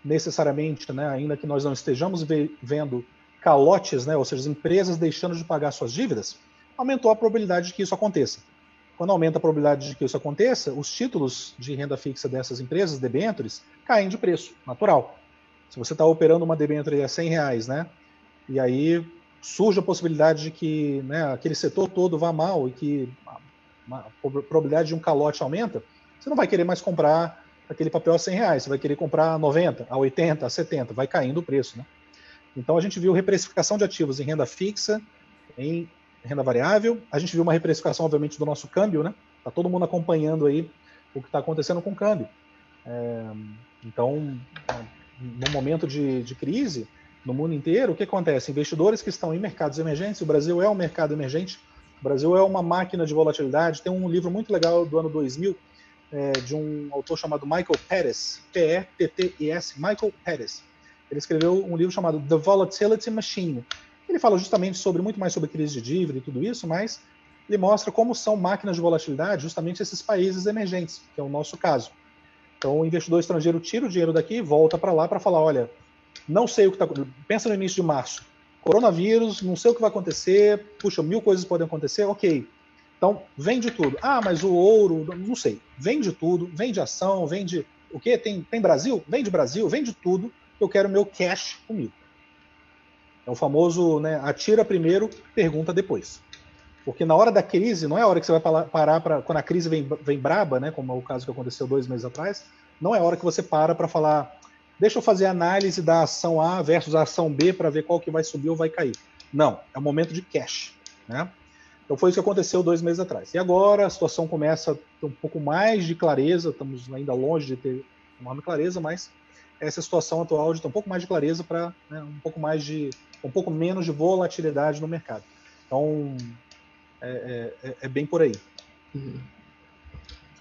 necessariamente, né, ainda que nós não estejamos vendo calotes, né, ou seja, as empresas deixando de pagar suas dívidas, aumentou a probabilidade de que isso aconteça. Quando aumenta a probabilidade de que isso aconteça, os títulos de renda fixa dessas empresas, debêntures, caem de preço, natural. Se você está operando uma debênture a R$100, né, e aí surge a possibilidade de que, né, aquele setor todo vá mal e que a probabilidade de um calote aumenta, você não vai querer mais comprar aquele papel a R$100, você vai querer comprar a 90, a 80, a 70, vai caindo o preço, né? Então a gente viu reprecificação de ativos em renda fixa, em renda variável, a gente viu uma reprecificação, obviamente, do nosso câmbio, né? Tá todo mundo acompanhando aí o que está acontecendo com o câmbio. Então, no momento de crise, no mundo inteiro, o que acontece? Investidores que estão em mercados emergentes, o Brasil é um mercado emergente, o Brasil é uma máquina de volatilidade. Tem um livro muito legal do ano 2000, de um autor chamado Michael Pettis, P-E-T-T-I-S, Michael Pettis. Ele escreveu um livro chamado The Volatility Machine. Ele fala justamente muito mais sobre crise de dívida e tudo isso, mas ele mostra como são máquinas de volatilidade justamente esses países emergentes, que é o nosso caso. Então, o investidor estrangeiro tira o dinheiro daqui, volta para lá para falar, olha, não sei o que está... Pensa no início de março. Coronavírus, não sei o que vai acontecer, puxa, 1000 coisas podem acontecer, ok. Então, vende tudo. Ah, mas o ouro, não sei. Vende tudo, vende ação, vende o quê? Tem Brasil? Vende tudo. Eu quero meu cash comigo. É o famoso, né, atira primeiro, pergunta depois. Porque na hora da crise, não é a hora que você vai parar para... Quando a crise vem braba, né, como é o caso que aconteceu 2 meses atrás, não é a hora que você para falar, deixa eu fazer a análise da ação A versus a ação B para ver qual que vai subir ou vai cair. Não, é o momento de cash, né? Então foi isso que aconteceu 2 meses atrás. E agora a situação começa a ter um pouco mais de clareza, estamos ainda longe de ter enorme clareza, mas essa situação atual de ter um pouco mais de clareza para, né, um pouco menos de volatilidade no mercado. Então é bem por aí.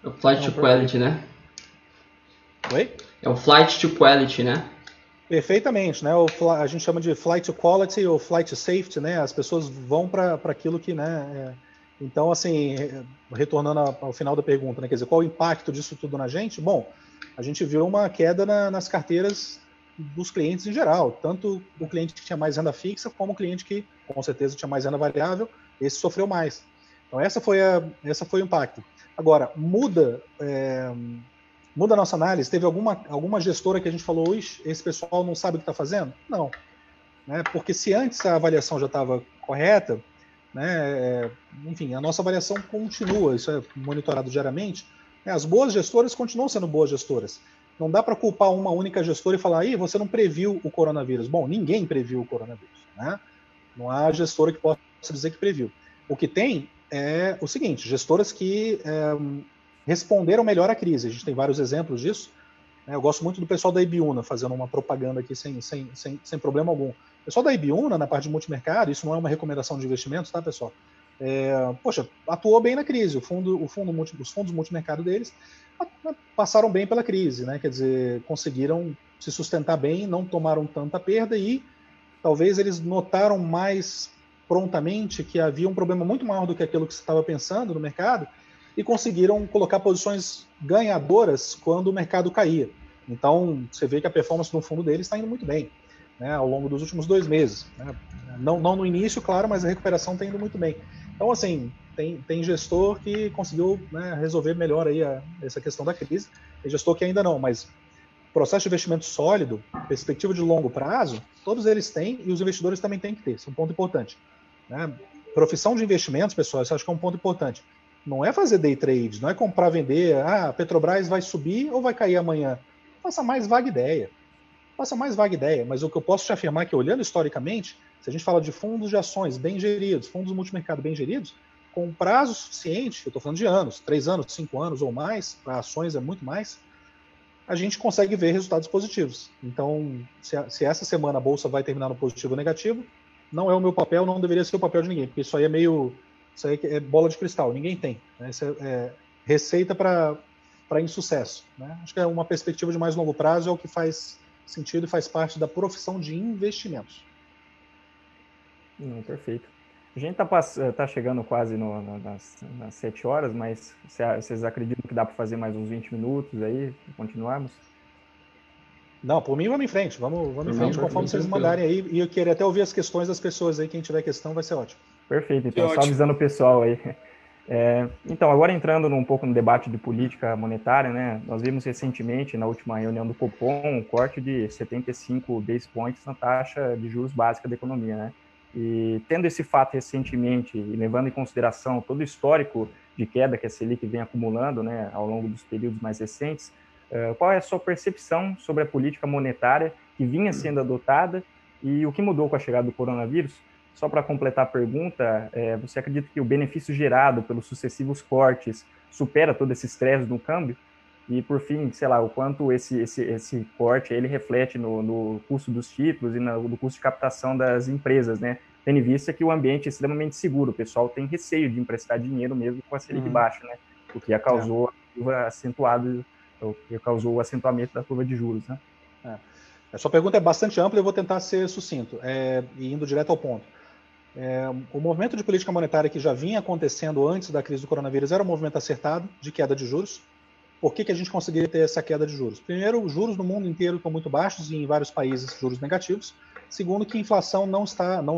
É o flight to quality, né? Oi? É o flight to quality, né? Perfeitamente, né? A gente chama de flight to quality ou flight to safety, né? As pessoas vão para aquilo que, né? Então, assim, retornando ao final da pergunta, né? Quer dizer, qual o impacto disso tudo na gente? Bom, a gente viu uma queda nas carteiras dos clientes em geral, tanto o cliente que tinha mais renda fixa, como o cliente que, com certeza, tinha mais renda variável, esse sofreu mais. Então, essa foi o impacto. Agora, muda a nossa análise? Teve alguma gestora que a gente falou, esse pessoal não sabe o que está fazendo? Não. Né? Porque se antes a avaliação já estava correta, né, enfim, a nossa avaliação continua, isso é monitorado diariamente, As boas gestoras continuam sendo boas gestoras. Não dá para culpar uma única gestora e falar, você não previu o coronavírus. Bom, ninguém previu o coronavírus, né? Não há gestora que possa dizer que previu. O que tem é o seguinte, gestoras que responderam melhor à crise. A gente tem vários exemplos disso. Eu gosto muito do pessoal da Ibiúna, fazendo uma propaganda aqui sem problema algum. O pessoal da Ibiúna, na parte de multimercado, isso não é uma recomendação de investimentos, tá, pessoal? Atuou bem na crise. Os fundos multimercado deles passaram bem pela crise, né? Quer dizer, conseguiram se sustentar bem, não tomaram tanta perda e talvez eles notaram mais prontamente que havia um problema muito maior do que aquilo que se estava pensando no mercado e conseguiram colocar posições ganhadoras quando o mercado caía. Então, você vê que a performance no fundo deles está indo muito bem, né, ao longo dos últimos 2 meses. Né? Não no início, claro, mas a recuperação está indo muito bem. Então, assim, tem gestor que conseguiu, né, resolver melhor aí essa questão da crise. Tem gestor que ainda não, mas processo de investimento sólido, perspectiva de longo prazo, todos eles têm e os investidores também têm que ter. Isso é um ponto importante. Né? Profissão de investimentos, pessoal, isso acho que é um ponto importante. Não é fazer day trade, não é comprar, vender, a Petrobras vai subir ou vai cair amanhã. Faça mais vaga ideia. Mas o que eu posso te afirmar é que, olhando historicamente, se a gente fala de fundos de ações bem geridos, fundos multimercado bem geridos, com prazo suficiente, eu estou falando de anos, 3 anos, 5 anos ou mais, para ações é muito mais, a gente consegue ver resultados positivos. Então, se essa semana a Bolsa vai terminar no positivo ou negativo, não é o meu papel, não deveria ser o papel de ninguém, porque isso aí é bola de cristal, ninguém tem. Né? Isso é receita para insucesso. Né? Acho que é uma perspectiva de mais longo prazo, é o que faz sentido e faz parte da profissão de investimentos. Perfeito. A gente está chegando quase nas 7 horas, mas vocês acreditam que dá para fazer mais uns 20 minutos aí, continuarmos? Não, por mim vamos em frente, vamos em frente conforme vocês mandarem aí, e eu queria até ouvir as questões das pessoas aí, quem tiver questão vai ser ótimo. Perfeito, então só avisando o pessoal aí. Então, agora entrando um pouco no debate de política monetária, né, nós vimos recentemente, na última reunião do Copom, um corte de 75 base points na taxa de juros básica da economia, né? E tendo esse fato recentemente e levando em consideração todo o histórico de queda que a Selic vem acumulando, né, ao longo dos períodos mais recentes, qual é a sua percepção sobre a política monetária que vinha sendo adotada e o que mudou com a chegada do coronavírus? Só para completar a pergunta, você acredita que o benefício gerado pelos sucessivos cortes supera todo esse estresse no câmbio? E, por fim, sei lá, o quanto esse corte ele reflete no custo dos títulos e no custo de captação das empresas, né? Tendo em vista que o ambiente é extremamente seguro, o pessoal tem receio de emprestar dinheiro mesmo com a Selic baixa, né? O que causou o acentuamento da curva de juros, né? A sua pergunta é bastante ampla, eu vou tentar ser sucinto, e indo direto ao ponto. O movimento de política monetária que já vinha acontecendo antes da crise do coronavírus era um movimento acertado de queda de juros. Por que a gente conseguiria ter essa queda de juros? Primeiro, os juros no mundo inteiro estão muito baixos e em vários países juros negativos. Segundo, que a inflação não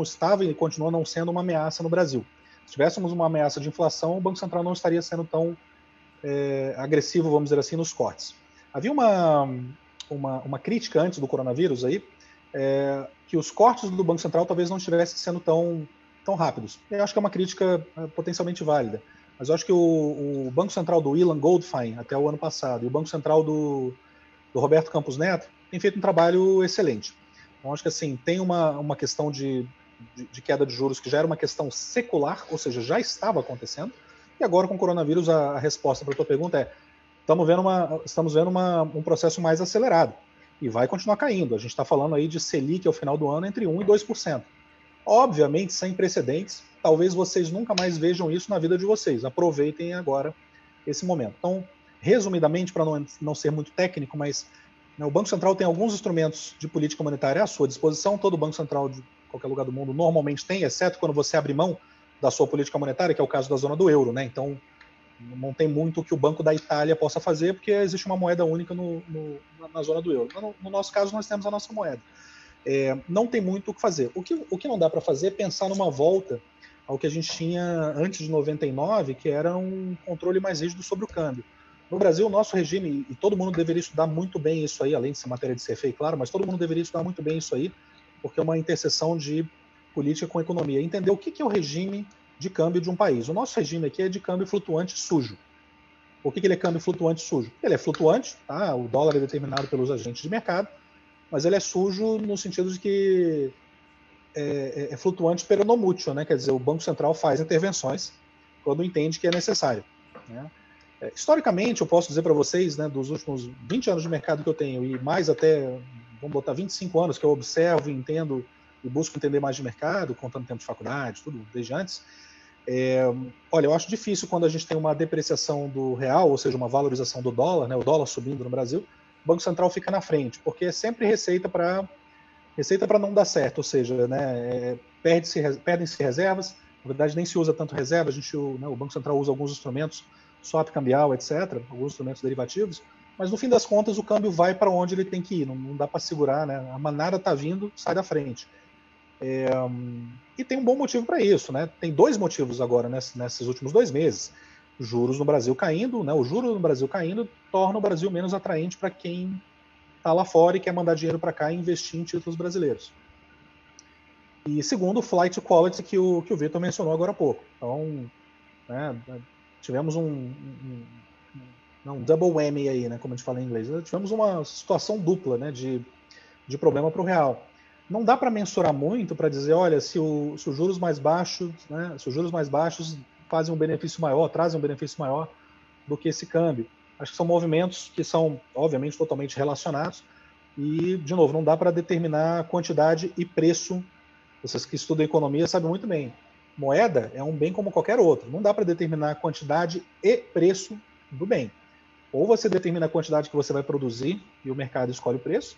estava e continua não sendo uma ameaça no Brasil. Se tivéssemos uma ameaça de inflação, o Banco Central não estaria sendo tão agressivo, vamos dizer assim, nos cortes. Havia uma crítica antes do coronavírus aí, que os cortes do Banco Central talvez não estivessem sendo tão rápidos. Eu acho que é uma crítica potencialmente válida. Mas eu acho que o Banco Central do Ilan Goldfein, até o ano passado, e o Banco Central do Roberto Campos Neto, tem feito um trabalho excelente. Então, acho que assim, tem uma questão de queda de juros que já era uma questão secular, ou seja, já estava acontecendo, e agora com o coronavírus a resposta para a tua pergunta é estamos vendo um processo mais acelerado, e vai continuar caindo. A gente está falando aí de Selic ao final do ano entre 1% e 2%. Obviamente, sem precedentes, talvez vocês nunca mais vejam isso na vida de vocês. Aproveitem agora esse momento. Então, resumidamente, para não ser muito técnico, mas o Banco Central tem alguns instrumentos de política monetária à sua disposição. Todo Banco Central de qualquer lugar do mundo normalmente tem, exceto quando você abre mão da sua política monetária, que é o caso da zona do euro, né? Então, não tem muito que o Banco da Itália possa fazer, porque existe uma moeda única na zona do euro. No nosso caso, nós temos a nossa moeda. Não tem muito o que fazer. O que não dá para fazer é pensar numa volta ao que a gente tinha antes de 99, que era um controle mais rígido sobre o câmbio. No Brasil, o nosso regime, e todo mundo deveria estudar muito bem isso aí, além de ser matéria de CFA, claro, mas todo mundo deveria estudar muito bem isso aí, porque é uma interseção de política com economia. Entender o que é o regime de câmbio de um país. O nosso regime aqui é de câmbio flutuante sujo. Por que ele é câmbio flutuante sujo? Ele é flutuante, tá? O dólar é determinado pelos agentes de mercado, mas ele é sujo no sentido de que é flutuante peronomútil, né? Quer dizer, o Banco Central faz intervenções quando entende que é necessário, né? Historicamente, eu posso dizer para vocês, né, dos últimos 20 anos de mercado que eu tenho, e mais até, vamos botar 25 anos, que eu observo, entendo e busco entender mais de mercado, contando tempo de faculdade, tudo desde antes. Olha, eu acho difícil quando a gente tem uma depreciação do real, ou seja, uma valorização do dólar, né, o dólar subindo no Brasil, o Banco Central fica na frente, porque é sempre receita para não dar certo, ou seja, né, perdem-se reservas, na verdade nem se usa tanto reserva, o Banco Central usa alguns instrumentos, swap cambial, etc., alguns instrumentos derivativos, mas no fim das contas o câmbio vai para onde ele tem que ir, não dá para segurar, né? A manada está vindo, sai da frente. E tem um bom motivo para isso, né? Tem dois motivos agora nesses últimos 2 meses. Juros no Brasil caindo, né? O juro no Brasil caindo torna o Brasil menos atraente para quem está lá fora e quer mandar dinheiro para cá e investir em títulos brasileiros. E segundo, o flight to quality que o Vitor mencionou agora há pouco. Então, né, tivemos um double whammy aí, né, como a gente fala em inglês. Tivemos uma situação dupla, né, de problema para o real. Não dá para mensurar muito para dizer, olha, se os juros mais baixos, né, se os juros mais baixos fazem um benefício maior, trazem um benefício maior do que esse câmbio. Acho que são movimentos que são, obviamente, totalmente relacionados e, de novo, não dá para determinar quantidade e preço. Vocês que estudam economia sabem muito bem. Moeda é um bem como qualquer outro. Não dá para determinar a quantidade e preço do bem. Ou você determina a quantidade que você vai produzir e o mercado escolhe o preço,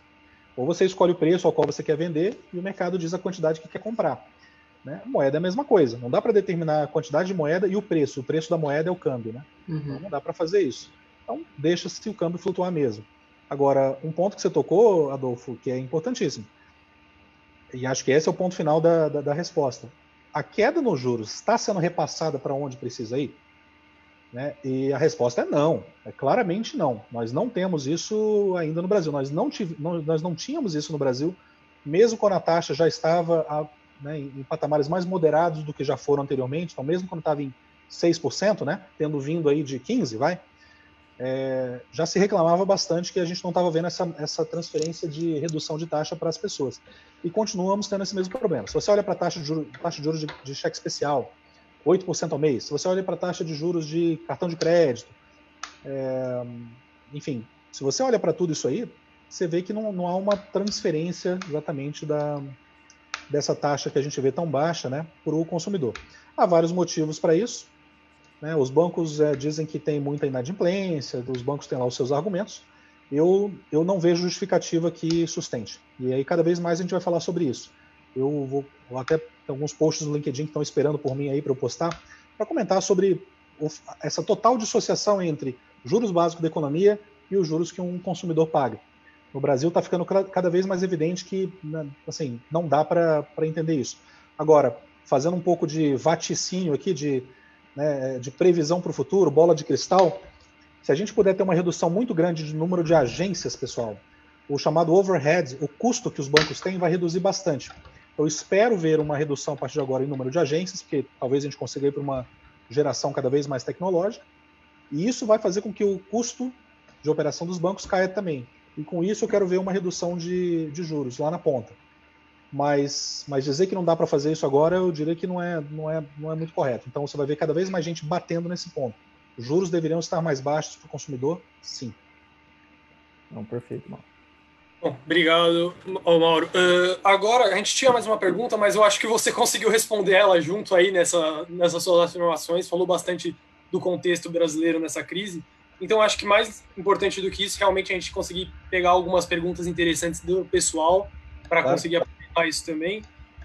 ou você escolhe o preço ao qual você quer vender e o mercado diz a quantidade que quer comprar. Né? Moeda é a mesma coisa. Não dá para determinar a quantidade de moeda e o preço. O preço da moeda é o câmbio. Né? Então não dá para fazer isso. Então deixa-se o câmbio flutuar mesmo. Agora, um ponto que você tocou, Adolfo, que é importantíssimo, e acho que esse é o ponto final da resposta. A queda nos juros está sendo repassada para onde precisa ir? Né? E a resposta é não, claramente não. Nós não temos isso ainda no Brasil. Nós não tínhamos isso no Brasil, mesmo quando a taxa já estava em patamares mais moderados do que já foram anteriormente. Então, mesmo quando estava em 6%, né, tendo vindo aí de 15%, já se reclamava bastante que a gente não estava vendo essa transferência de redução de taxa para as pessoas. E continuamos tendo esse mesmo problema. Se você olha para a taxa de juros de cheque especial, 8% ao mês. Se você olha para a taxa de juros de cartão de crédito, enfim, se você olha para tudo isso aí, você vê que não há uma transferência exatamente dessa taxa que a gente vê tão baixa, né, para o consumidor. Há vários motivos para isso. Né? Os bancos dizem que tem muita inadimplência, os bancos têm lá os seus argumentos. Eu não vejo justificativa que sustente. E aí cada vez mais a gente vai falar sobre isso. Eu vou até ter alguns posts no LinkedIn que estão esperando por mim aí para eu postar, para comentar sobre essa total dissociação entre juros básicos da economia e os juros que um consumidor paga. No Brasil está ficando cada vez mais evidente que assim, não dá para entender isso. Agora, fazendo um pouco de vaticínio aqui, de previsão para o futuro, bola de cristal, se a gente puder ter uma redução muito grande de número de agências, pessoal, o chamado overhead, o custo que os bancos têm, vai reduzir bastante. Eu espero ver uma redução a partir de agora em número de agências, porque talvez a gente consiga ir para uma geração cada vez mais tecnológica, e isso vai fazer com que o custo de operação dos bancos caia também. E com isso eu quero ver uma redução de juros lá na ponta. Mas dizer que não dá para fazer isso agora, eu diria que não é muito correto. Então você vai ver cada vez mais gente batendo nesse ponto. Os juros deveriam estar mais baixos para o consumidor? Sim. Não, perfeito, Mauro. Bom, obrigado, Mauro. Agora, a gente tinha mais uma pergunta, mas eu acho que você conseguiu responder ela junto aí nessas suas afirmações, falou bastante do contexto brasileiro nessa crise. Então, acho que mais importante do que isso, realmente a gente conseguir pegar algumas perguntas interessantes do pessoal para conseguir aproveitar isso também.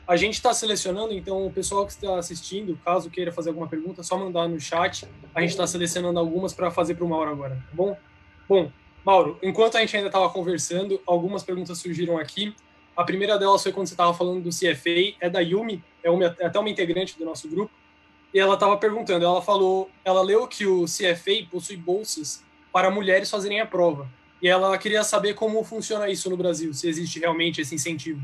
A gente está selecionando, então, o pessoal que está assistindo, caso queira fazer alguma pergunta, é só mandar no chat. A gente está selecionando algumas para fazer para o Mauro agora, tá bom? Bom, Mauro, enquanto a gente ainda estava conversando, algumas perguntas surgiram aqui. A primeira delas foi quando você estava falando do CFA, é da Yumi, é até uma integrante do nosso grupo, e ela estava perguntando, ela leu que o CFA possui bolsas para mulheres fazerem a prova, e ela queria saber como funciona isso no Brasil, se existe realmente esse incentivo.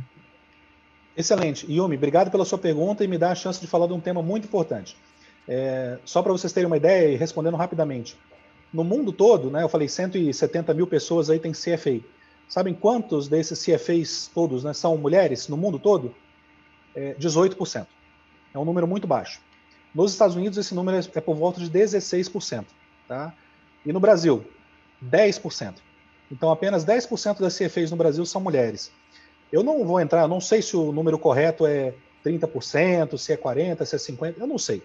Excelente. Yumi, obrigado pela sua pergunta e me dá a chance de falar de um tema muito importante. Só para vocês terem uma ideia e respondendo rapidamente, No mundo todo, né, eu falei 170 mil pessoas aí tem CFA. Sabem quantos desses CFAs todos, né, são mulheres no mundo todo? 18%. É um número muito baixo. Nos Estados Unidos, esse número é por volta de 16%. Tá? E no Brasil, 10%. Então, apenas 10% das CFAs no Brasil são mulheres. Eu não vou entrar, não sei se o número correto é 30%, se é 40%, se é 50%, eu não sei.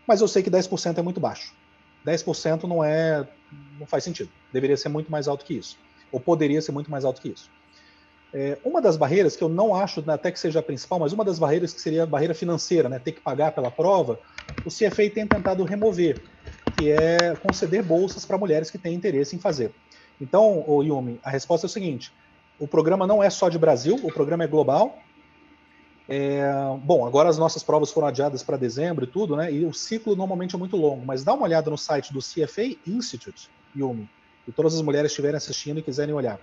Mas eu sei que 10% é muito baixo. 10% não faz sentido. Deveria ser muito mais alto que isso. Ou poderia ser muito mais alto que isso. Uma das barreiras, que eu não acho até que seja a principal, mas uma das barreiras que seria a barreira financeira, né, ter que pagar pela prova, o CFA tem tentado remover, que é conceder bolsas para mulheres que têm interesse em fazer. Então, Yumi, a resposta é o seguinte: o programa não é só de Brasil, o programa é global. Bom, agora as nossas provas foram adiadas para dezembro e tudo, né? E o ciclo normalmente é muito longo, mas dá uma olhada no site do CFA Institute, Yumi, e todas as mulheres estiverem assistindo e quiserem olhar.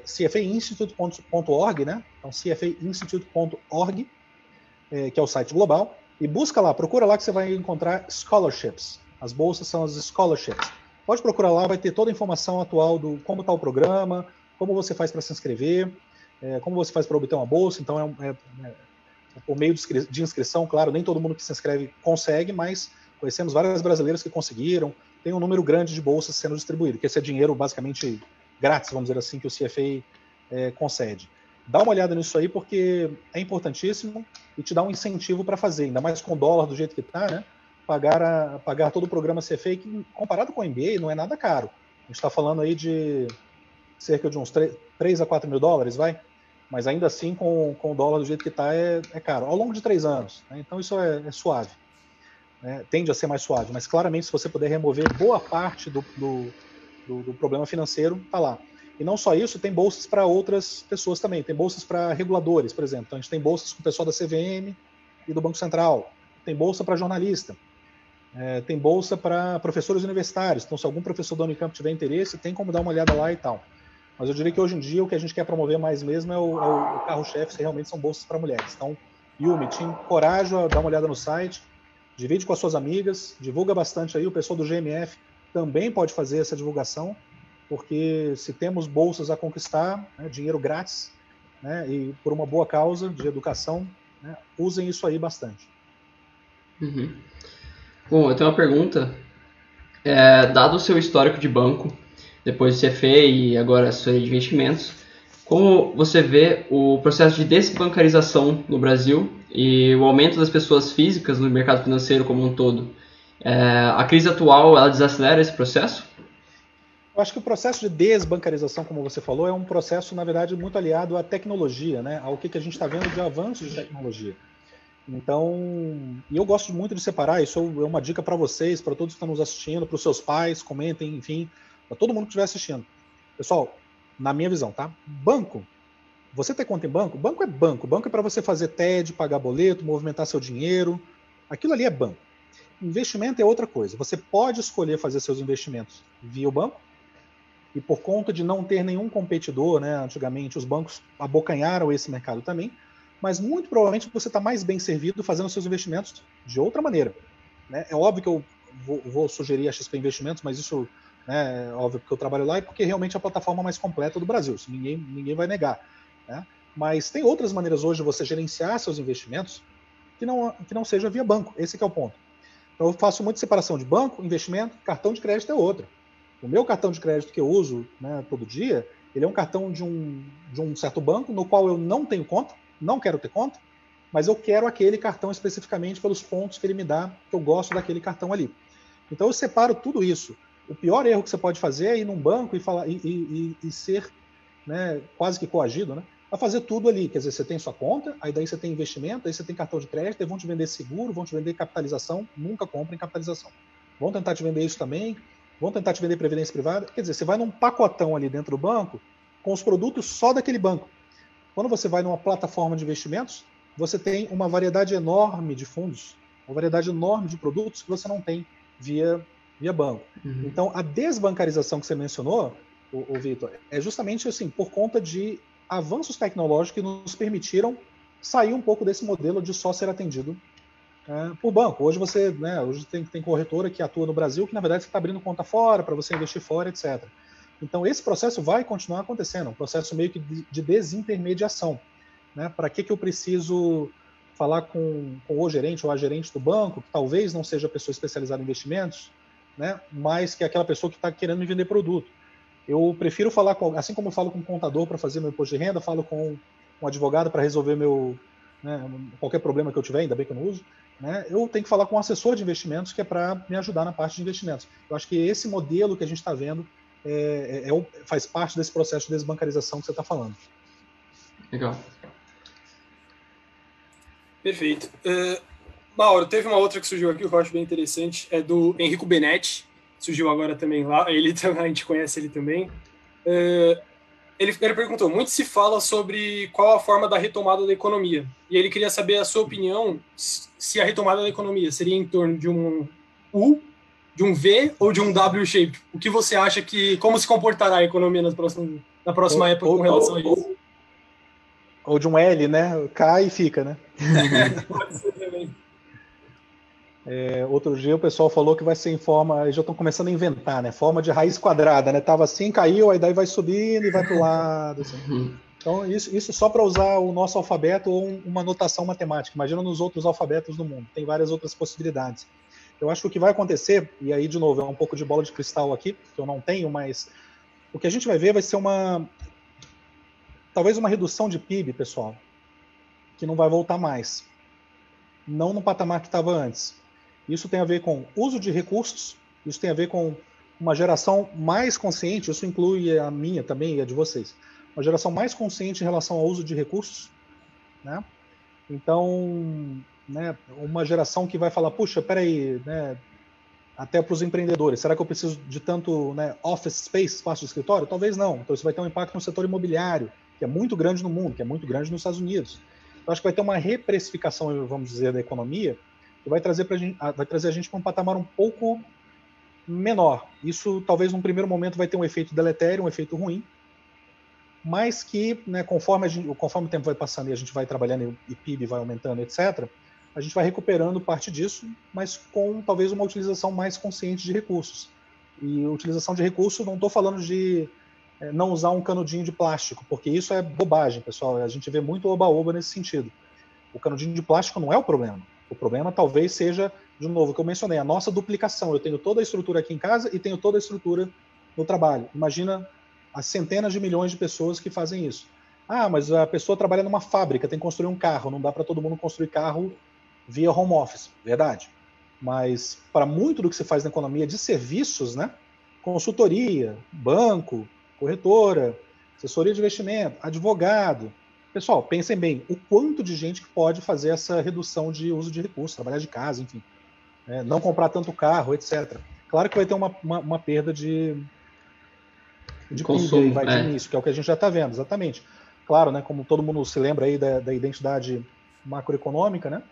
CFAinstitute.org, né? Então, CFAinstitute.org, que é o site global, e busca lá, procura lá que você vai encontrar scholarships. As bolsas são as scholarships. Pode procurar lá, vai ter toda a informação atual do como está o programa, como você faz para se inscrever, como você faz para obter uma bolsa. Então, por meio de inscrição, claro, nem todo mundo que se inscreve consegue, mas conhecemos várias brasileiras que conseguiram. Tem um número grande de bolsas sendo distribuído, que esse é dinheiro basicamente grátis, vamos dizer assim, que o CFA concede. Dá uma olhada nisso aí, porque é importantíssimo e te dá um incentivo para fazer, ainda mais com o dólar do jeito que está, né? Pagar todo o programa CFA, que comparado com o MBA não é nada caro. A gente está falando aí de cerca de uns 3 a 4 mil dólares, vai? Mas ainda assim, com o dólar do jeito que está, é caro. Ao longo de 3 anos. Né? Então isso é suave. Tende a ser mais suave. Mas claramente, se você puder remover boa parte do problema financeiro, está lá. E não só isso, tem bolsas para outras pessoas também. Tem bolsas para reguladores, por exemplo. Então, a gente tem bolsas com o pessoal da CVM e do Banco Central. Tem bolsa para jornalista. Tem bolsa para professores universitários. Então, se algum professor da Unicamp tiver interesse, tem como dar uma olhada lá e tal. Mas eu diria que hoje em dia o que a gente quer promover mais mesmo é o carro-chefe, que realmente são bolsas para mulheres. Então, Yumi, te encorajo a dar uma olhada no site, divide com as suas amigas, divulga bastante aí. O pessoal do GMF também pode fazer essa divulgação, porque se temos bolsas a conquistar, né, dinheiro grátis, né, e por uma boa causa de educação, né, usem isso aí bastante. Uhum. Bom, eu tenho uma pergunta. Dado o seu histórico de banco, depois do CFA e agora a sua de investimentos, como você vê o processo de desbancarização no Brasil e o aumento das pessoas físicas no mercado financeiro como um todo? A crise atual, ela desacelera esse processo? Eu acho que o processo de desbancarização, como você falou, é um processo, na verdade, muito aliado à tecnologia, né? Ao que a gente está vendo de avanços de tecnologia. Então, e eu gosto muito de separar, isso é uma dica para vocês, para todos que estão nos assistindo, para os seus pais, comentem, enfim, para todo mundo que estiver assistindo. Pessoal, na minha visão, tá? Banco, você ter conta em banco, banco é banco. Banco é para você fazer TED, pagar boleto, movimentar seu dinheiro. Aquilo ali é banco. Investimento é outra coisa. Você pode escolher fazer seus investimentos via o banco, e por conta de não ter nenhum competidor, né, antigamente os bancos abocanharam esse mercado também, mas muito provavelmente você está mais bem servido fazendo seus investimentos de outra maneira. Né? É óbvio que eu vou sugerir a XP Investimentos, mas isso é óbvio que eu trabalho lá e porque realmente é a plataforma mais completa do Brasil, isso ninguém vai negar. Né? Mas tem outras maneiras hoje de você gerenciar seus investimentos que não seja via banco, esse que é o ponto. Então eu faço muita separação de banco, investimento, cartão de crédito é outro. O meu cartão de crédito que eu uso, né, todo dia, ele é um cartão de um certo banco no qual eu não tenho conta, não quero ter conta, mas eu quero aquele cartão especificamente pelos pontos que ele me dá, que eu gosto daquele cartão ali. Então eu separo tudo isso. O pior erro que você pode fazer é ir num banco e ser, né, quase que coagido, né, a fazer tudo ali. Quer dizer, você tem sua conta, aí daí você tem investimento, aí você tem cartão de crédito, aí vão te vender seguro, vão te vender capitalização. Nunca comprem capitalização. Vão tentar te vender isso também. Vão tentar te vender previdência privada. Quer dizer, você vai num pacotão ali dentro do banco com os produtos só daquele banco. Quando você vai numa plataforma de investimentos, você tem uma variedade enorme de fundos, uma variedade enorme de produtos que você não tem via banco. Uhum. Então, a desbancarização que você mencionou, o Vitor, é justamente assim, por conta de avanços tecnológicos que nos permitiram sair um pouco desse modelo de só ser atendido por banco. Hoje você, né, hoje tem corretora que atua no Brasil que, na verdade, você está abrindo conta fora para você investir fora, etc. Então, esse processo vai continuar acontecendo, um processo meio que de desintermediação. Né? Para que eu preciso falar com o gerente ou a gerente do banco, que talvez não seja a pessoa especializada em investimentos, né, mas que é aquela pessoa que está querendo me vender produto. Eu prefiro falar com, assim como eu falo com um contador para fazer meu imposto de renda, falo com um advogado para resolver qualquer problema que eu tiver, ainda bem que eu não uso, né, eu tenho que falar com um assessor de investimentos que é para me ajudar na parte de investimentos. Eu acho que esse modelo que a gente está vendo faz parte desse processo de desbancarização que você está falando. Legal. Perfeito. Mauro, teve uma outra que surgiu aqui que eu acho bem interessante, é do Enrico Benetti, surgiu agora também lá, a gente conhece ele também. Ele perguntou, muito se fala sobre qual a forma da retomada da economia, e ele queria saber a sua opinião, se a retomada da economia seria em torno de um U, de um V ou de um W shape. O que você acha como se comportará a economia na próxima época com relação a isso? Ou de um L, né? Cai e fica, né? Pode ser também. Outro dia o pessoal falou que vai ser em forma, já estão começando a inventar, né? Forma de raiz quadrada, né? Tava assim, caiu, aí daí vai subindo e vai para o lado. Assim. Então, isso só para usar o nosso alfabeto ou uma notação matemática. Imagina nos outros alfabetos do mundo. Tem várias outras possibilidades. Eu acho que o que vai acontecer, e aí, de novo, é um pouco de bola de cristal aqui, que eu não tenho, mas o que a gente vai ver vai ser talvez uma redução de PIB, pessoal, que não vai voltar mais. Não no patamar que estava antes. Isso tem a ver com uso de recursos, isso tem a ver com uma geração mais consciente, isso inclui a minha também e a de vocês, uma geração mais consciente em relação ao uso de recursos, né? Então, né, uma geração que vai falar, puxa, peraí, né, até para os empreendedores, será que eu preciso de tanto, né, office space, espaço de escritório? Talvez não. Então isso vai ter um impacto no setor imobiliário, que é muito grande no mundo, que é muito grande nos Estados Unidos. Eu acho que vai ter uma reprecificação, vamos dizer, da economia, que vai trazer a gente para um patamar um pouco menor. Isso, talvez, num primeiro momento, vai ter um efeito deletério, um efeito ruim, mas que, né, conforme o tempo vai passando e a gente vai trabalhando e PIB vai aumentando, etc., a gente vai recuperando parte disso, mas com, talvez, uma utilização mais consciente de recursos. E utilização de recursos, não estou falando de não usar um canudinho de plástico, porque isso é bobagem, pessoal. A gente vê muito oba-oba nesse sentido. O canudinho de plástico não é o problema. O problema talvez seja, de novo, o que eu mencionei, a nossa duplicação. Eu tenho toda a estrutura aqui em casa e tenho toda a estrutura no trabalho. Imagina as centenas de milhões de pessoas que fazem isso. Ah, mas a pessoa trabalha numa fábrica, tem que construir um carro. Não dá para todo mundo construir carro via home office, verdade. Mas para muito do que se faz na economia de serviços, né? Consultoria, banco, corretora, assessoria de investimento, advogado. Pessoal, pensem bem, o quanto de gente que pode fazer essa redução de uso de recursos, trabalhar de casa, enfim, não comprar tanto carro, etc. Claro que vai ter uma perda de consumo, PIB, de início, que é o que a gente já está vendo, exatamente. Claro, né, como todo mundo se lembra aí da identidade macroeconômica, né?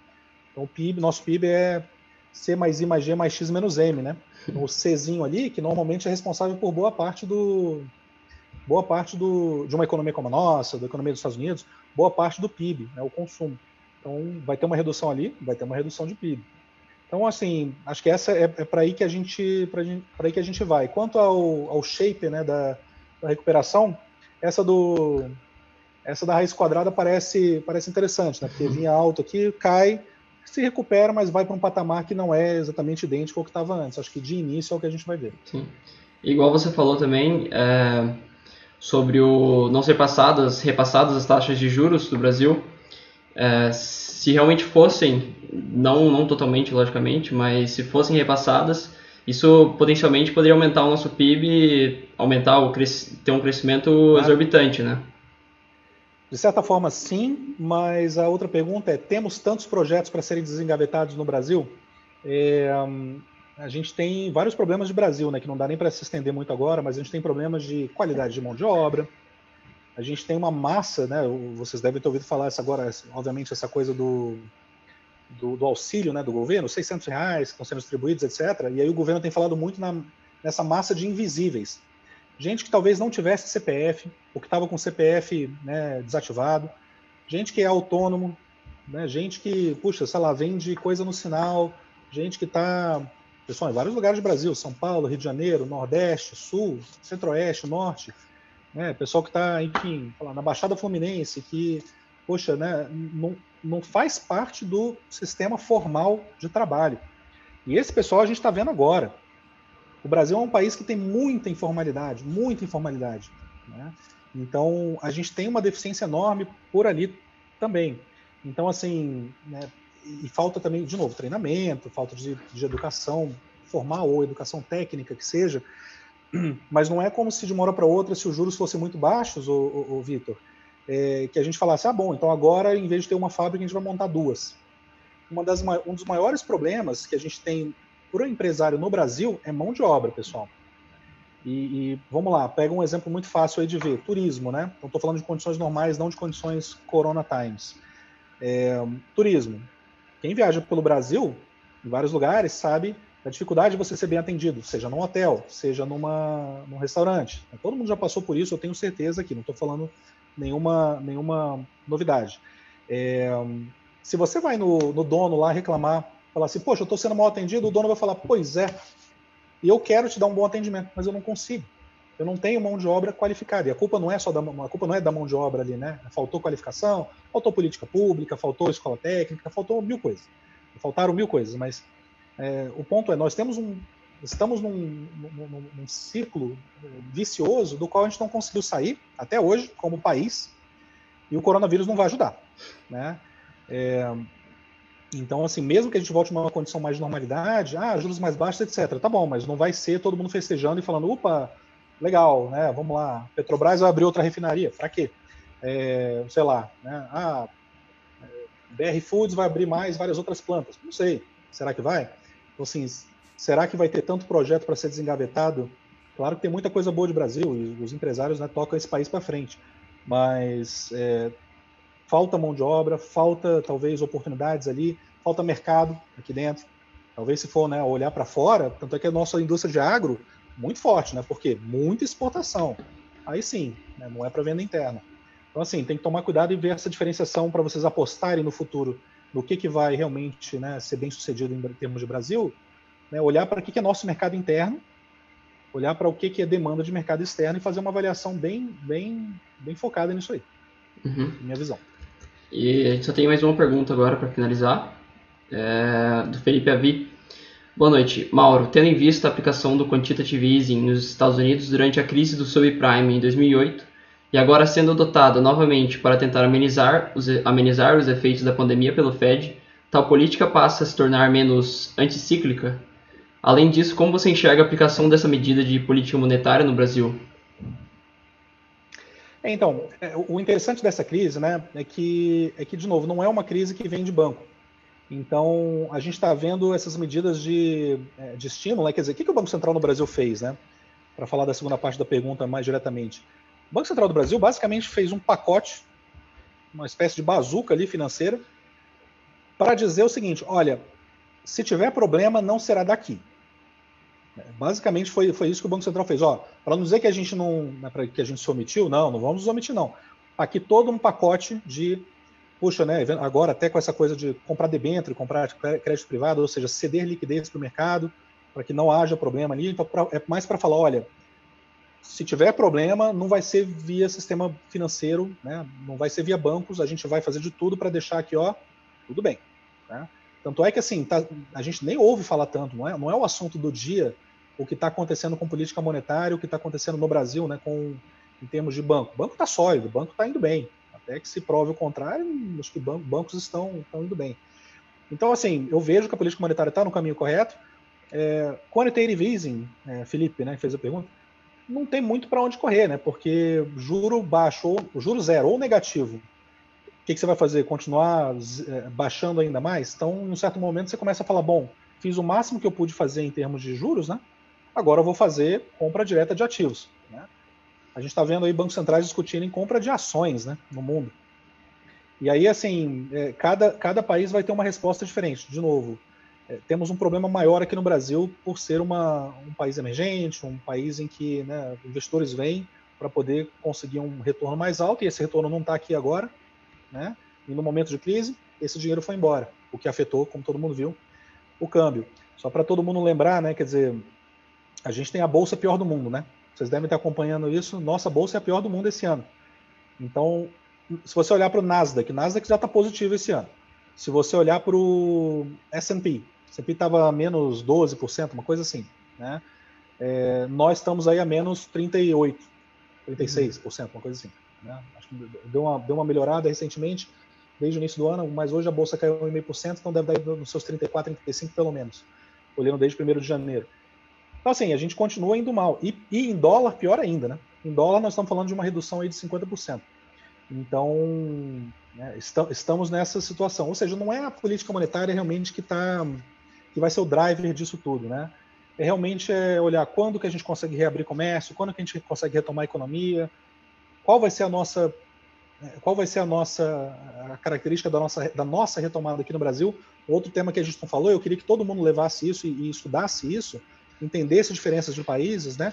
Então, nosso PIB é C mais I mais G mais X menos M, né? O Czinho ali, que normalmente é responsável por boa parte de uma economia como a nossa, da economia dos Estados Unidos, boa parte do PIB, né, o consumo. Então, vai ter uma redução ali, vai ter uma redução de PIB. Então, assim, acho que essa é para aí que a gente vai. Quanto ao shape, né, da recuperação, essa da raiz quadrada parece interessante, né? Porque vinha alto aqui, cai, se recupera, mas vai para um patamar que não é exatamente idêntico ao que estava antes. Acho que de início é o que a gente vai ver. Sim. Igual você falou também sobre o não ser repassadas as taxas de juros do Brasil, se realmente fossem, não totalmente, logicamente, mas se fossem repassadas, isso potencialmente poderia aumentar o nosso PIB, ter um crescimento exorbitante, né? De certa forma, sim, mas a outra pergunta é, temos tantos projetos para serem desengavetados no Brasil? A gente tem vários problemas de Brasil, né, que não dá nem para se estender muito agora, mas a gente tem problemas de qualidade de mão de obra, a gente tem uma massa, né, vocês devem ter ouvido falar agora, obviamente, essa coisa do auxílio, né, do governo, R$600 que estão sendo distribuídos, etc. E aí o governo tem falado muito nessa massa de invisíveis. Gente que talvez não tivesse CPF, ou que estava com CPF, né, desativado, gente que é autônomo, né? Gente que, puxa, sei lá, vende coisa no sinal, gente que está, pessoal, em vários lugares do Brasil, São Paulo, Rio de Janeiro, Nordeste, Sul, Centro-Oeste, Norte, né? Pessoal que está, enfim, na Baixada Fluminense, que, poxa, né, não faz parte do sistema formal de trabalho. E esse pessoal a gente está vendo agora. O Brasil é um país que tem muita informalidade, né? Então, a gente tem uma deficiência enorme por ali também. Então, assim, né, e falta também, de novo, treinamento, falta de educação formal ou educação técnica que seja, mas não é como se de uma hora para outra, se os juros fossem muito baixos, o Vitor, que a gente falasse, bom, então agora, em vez de ter uma fábrica, a gente vai montar duas. Um dos maiores problemas que a gente tem para o empresário no Brasil é mão de obra, pessoal. E vamos lá, pega um exemplo muito fácil aí de ver, turismo, né? Então estou falando de condições normais, não de condições Corona Times. Turismo. Quem viaja pelo Brasil, em vários lugares, sabe a dificuldade de você ser bem atendido, seja num hotel, seja num restaurante. Todo mundo já passou por isso, eu tenho certeza aqui, não estou falando nenhuma novidade. Se você vai no dono lá reclamar, falar assim, poxa, eu estou sendo mal atendido, o dono vai falar, pois é, e eu quero te dar um bom atendimento, mas eu não consigo. Eu não tenho mão de obra qualificada. E a culpa não é da mão de obra ali, né? Faltou qualificação, faltou política pública, faltou escola técnica, faltou mil coisas. Faltaram mil coisas, mas o ponto é, nós estamos num ciclo vicioso do qual a gente não conseguiu sair até hoje, como país, e o coronavírus não vai ajudar, né? Então, assim, mesmo que a gente volte a uma condição mais de normalidade, juros mais baixos, etc. Tá bom, mas não vai ser todo mundo festejando e falando, opa, legal, né? Vamos lá, Petrobras vai abrir outra refinaria. Para quê? Sei lá, né? BR Foods vai abrir mais várias outras plantas. Não sei. Será que vai? Então, assim, será que vai ter tanto projeto para ser desengavetado? Claro que tem muita coisa boa de Brasil e os empresários, né, tocam esse país para frente. Mas falta mão de obra, falta talvez oportunidades ali, falta mercado aqui dentro. Talvez se for, né, olhar para fora, tanto é que a nossa indústria de agro muito forte, né? Porque muita exportação. Aí sim, né, não é para venda interna. Então, assim, tem que tomar cuidado e ver essa diferenciação para vocês apostarem no futuro no que vai realmente, né, ser bem sucedido em termos de Brasil, né, olhar para o que é nosso mercado interno, olhar para o que é demanda de mercado externo e fazer uma avaliação bem focada nisso aí. Minha visão. E a gente só tem mais uma pergunta agora para finalizar, do Felipe Avi. Boa noite. Mauro, tendo em vista a aplicação do Quantitative Easing nos Estados Unidos durante a crise do subprime em 2008 e agora sendo adotada novamente para tentar amenizar os efeitos da pandemia pelo Fed, tal política passa a se tornar menos anticíclica? Além disso, como você enxerga a aplicação dessa medida de política monetária no Brasil? Então, o interessante dessa crise, né, é que, de novo, não é uma crise que vem de banco. Então, a gente está vendo essas medidas de estímulo, né? Quer dizer, o que o Banco Central no Brasil fez, né? Para falar da segunda parte da pergunta mais diretamente. O Banco Central do Brasil basicamente fez um pacote, uma espécie de bazuca ali financeira, para dizer o seguinte, olha, se tiver problema, não será daqui. Basicamente foi isso que o Banco Central fez. Para não dizer que a gente que a gente se omitiu, não vamos nos omitir, não. Aqui todo um pacote de, puxa, né, agora até com essa coisa de comprar debênture, comprar crédito privado, ou seja, ceder liquidez para o mercado, para que não haja problema ali. Então, é mais para falar, olha, se tiver problema, não vai ser via sistema financeiro, né, não vai ser via bancos, a gente vai fazer de tudo para deixar aqui, tudo bem. Né? Tanto é que, assim, a gente nem ouve falar tanto, não é o assunto do dia o que está acontecendo com política monetária, o que está acontecendo no Brasil, né, em termos de banco. O banco está sólido, o banco está indo bem. Até que se prove o contrário, acho que bancos estão indo bem. Então, assim, eu vejo que a política monetária está no caminho correto. Quantitative easing, Felipe, né, fez a pergunta, não tem muito para onde correr, né, porque juro baixo, ou juro zero, ou negativo, o que você vai fazer? Continuar baixando ainda mais? Então, em um certo momento, você começa a falar, bom, fiz o máximo que eu pude fazer em termos de juros, né? Agora eu vou fazer compra direta de ativos. Né? A gente está vendo aí bancos centrais discutindo em compra de ações, né, no mundo. E aí, assim, cada país vai ter uma resposta diferente. De novo, temos um problema maior aqui no Brasil por ser um país emergente, um país em que, né, investidores vêm para poder conseguir um retorno mais alto, e esse retorno não está aqui agora, né, e no momento de crise. esse dinheiro foi embora, o que afetou, como todo mundo viu, o câmbio. Só para todo mundo lembrar, né, quer dizer, a gente tem a bolsa pior do mundo, né? Vocês devem estar acompanhando isso. Nossa bolsa é a pior do mundo esse ano. Então, se você olhar para o Nasdaq já está positivo esse ano. Se você olhar para o S&P estava a menos 12%, uma coisa assim, né? Nós estamos aí a menos 38%, 36%, uma coisa assim, né? Acho que deu uma melhorada recentemente, desde o início do ano, mas hoje a bolsa caiu 1,5%, então deve dar nos seus 34%, 35% pelo menos, olhando desde 1º de janeiro. Então, assim, a gente continua indo mal. E em dólar, pior ainda, né? Em dólar, nós estamos falando de uma redução aí de 50%. Então, né, estamos nessa situação. Ou seja, não é a política monetária realmente que vai ser o driver disso tudo, né? Realmente olhar quando que a gente consegue reabrir comércio, quando que a gente consegue retomar a economia, qual vai ser a característica da nossa retomada aqui no Brasil. Outro tema que a gente não falou, eu queria que todo mundo levasse isso e estudasse isso, entendesse as diferenças de países, né?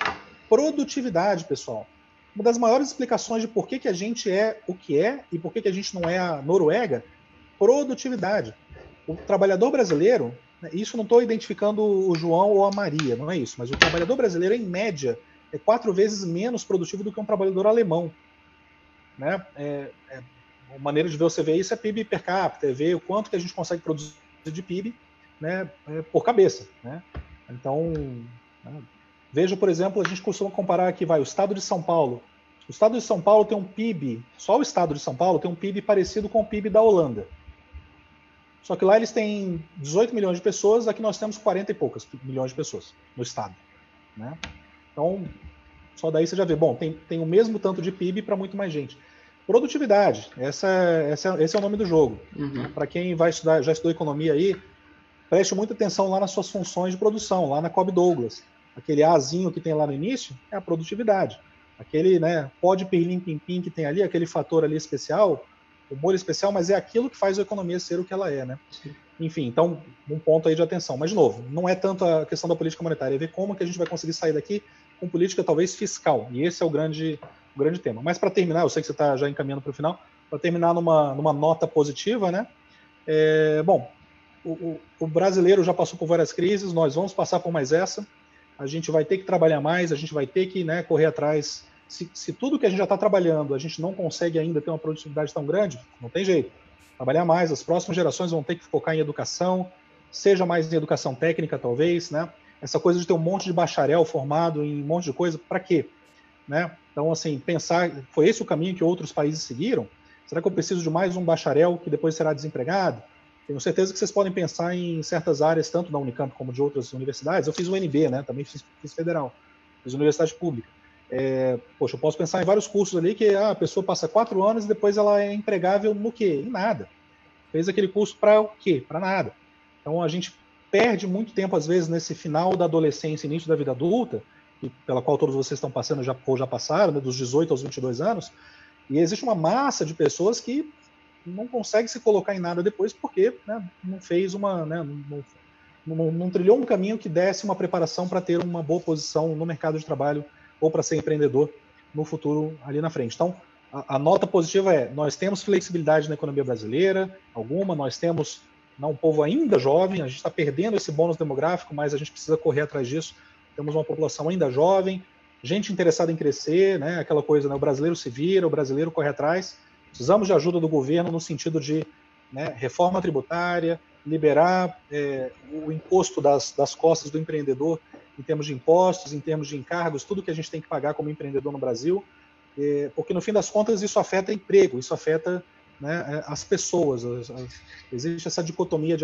Produtividade, pessoal. Uma das maiores explicações de por que a gente é o que é e por que a gente não é a Noruega, produtividade. O trabalhador brasileiro, né, isso não estou identificando o João ou a Maria, não é isso, mas o trabalhador brasileiro, em média, é 4 vezes menos produtivo do que um trabalhador alemão. Né? Uma maneira de ver você ver isso é PIB per capita, é ver o quanto que a gente consegue produzir de PIB, né, por cabeça. Né? Então, né, veja, por exemplo, a gente costuma comparar aqui, o estado de São Paulo. O estado de São Paulo tem um PIB, só o estado de São Paulo tem um PIB parecido com o PIB da Holanda. Só que lá eles têm 18 milhões de pessoas, aqui nós temos 40 e poucas milhões de pessoas no estado. Né? Então, só daí você já vê, bom, tem o mesmo tanto de PIB para muito mais gente. Produtividade, esse é o nome do jogo. Uhum. Para quem vai estudar, já estudou economia aí, preste muita atenção lá nas suas funções de produção, lá na Cobb Douglas. Aquele Azinho que tem lá no início é a produtividade. Aquele, né, pó de pirlim-pim-pim que tem ali, aquele fator ali especial, o molho especial, mas é aquilo que faz a economia ser o que ela é, né? Sim. Enfim, então, um ponto aí de atenção. Mas, de novo, não é tanto a questão da política monetária, é ver como que a gente vai conseguir sair daqui com política talvez fiscal. E esse é o grande tema. Mas para terminar, eu sei que você está já encaminhando para o final, para terminar numa nota positiva, né? Bom, o brasileiro já passou por várias crises, nós vamos passar por mais essa. A gente vai ter que trabalhar mais, a gente vai ter que, né, correr atrás. Se tudo que a gente já está trabalhando, a gente não consegue ainda ter uma produtividade tão grande, não tem jeito. Trabalhar mais, as próximas gerações vão ter que focar em educação, seja mais em educação técnica, talvez, né? Essa coisa de ter um monte de bacharel formado em um monte de coisa, para quê? Né? Então, assim, pensar, foi esse o caminho que outros países seguiram? Será que eu preciso de mais um bacharel que depois será desempregado? Tenho certeza que vocês podem pensar em certas áreas, tanto da Unicamp como de outras universidades. Eu fiz o UNB, né? Também fiz federal, fiz universidade pública. Poxa, eu posso pensar em vários cursos ali que a pessoa passa 4 anos e depois ela é empregável no quê? Em nada. Fez aquele curso para o quê? Para nada. Então, a gente perde muito tempo, às vezes, nesse final da adolescência, início da vida adulta, pela qual todos vocês estão passando ou já passaram, né, dos 18 aos 22 anos, e existe uma massa de pessoas que não consegue se colocar em nada depois porque, né, não fez não trilhou um caminho que desse uma preparação para ter uma boa posição no mercado de trabalho ou para ser empreendedor no futuro ali na frente. Então, a nota positiva é, nós temos flexibilidade na economia brasileira, nós temos um povo ainda jovem, a gente está perdendo esse bônus demográfico, mas a gente precisa correr atrás disso. Temos uma população ainda jovem, gente interessada em crescer, né? Aquela coisa, né? O brasileiro se vira, o brasileiro corre atrás. Precisamos de ajuda do governo no sentido de, né, reforma tributária, liberar o imposto das costas do empreendedor em termos de impostos, em termos de encargos, tudo que a gente tem que pagar como empreendedor no Brasil, porque no fim das contas isso afeta emprego, isso afeta, né, as pessoas. Existe essa dicotomia,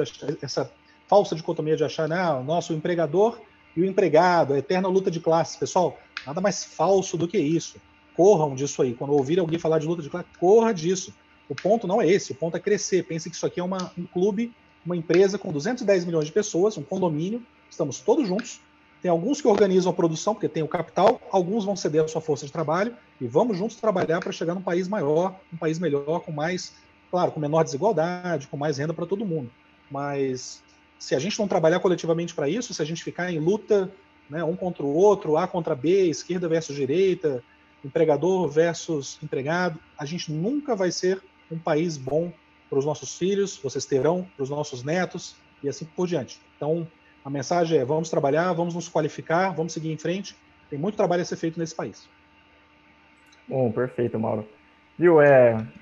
essa falsa dicotomia de achar, o nosso empregador e o empregado, a eterna luta de classes. Pessoal, nada mais falso do que isso. Corram disso aí. Quando ouvir alguém falar de luta de classe, corra disso. O ponto não é esse, o ponto é crescer. Pense que isso aqui é um clube, uma empresa com 210 milhões de pessoas, um condomínio, estamos todos juntos. Tem alguns que organizam a produção, porque tem o capital, alguns vão ceder a sua força de trabalho, e vamos juntos trabalhar para chegar num país maior, um país melhor, com mais, claro, com menor desigualdade, com mais renda para todo mundo. Mas se a gente não trabalhar coletivamente para isso, se a gente ficar em luta, né, um contra o outro, A contra B, esquerda versus direita, empregador versus empregado, a gente nunca vai ser um país bom para os nossos filhos, vocês terão para os nossos netos e assim por diante. Então, a mensagem é: vamos trabalhar, vamos nos qualificar, vamos seguir em frente. Tem muito trabalho a ser feito nesse país. Bom, perfeito, Mauro. Viu,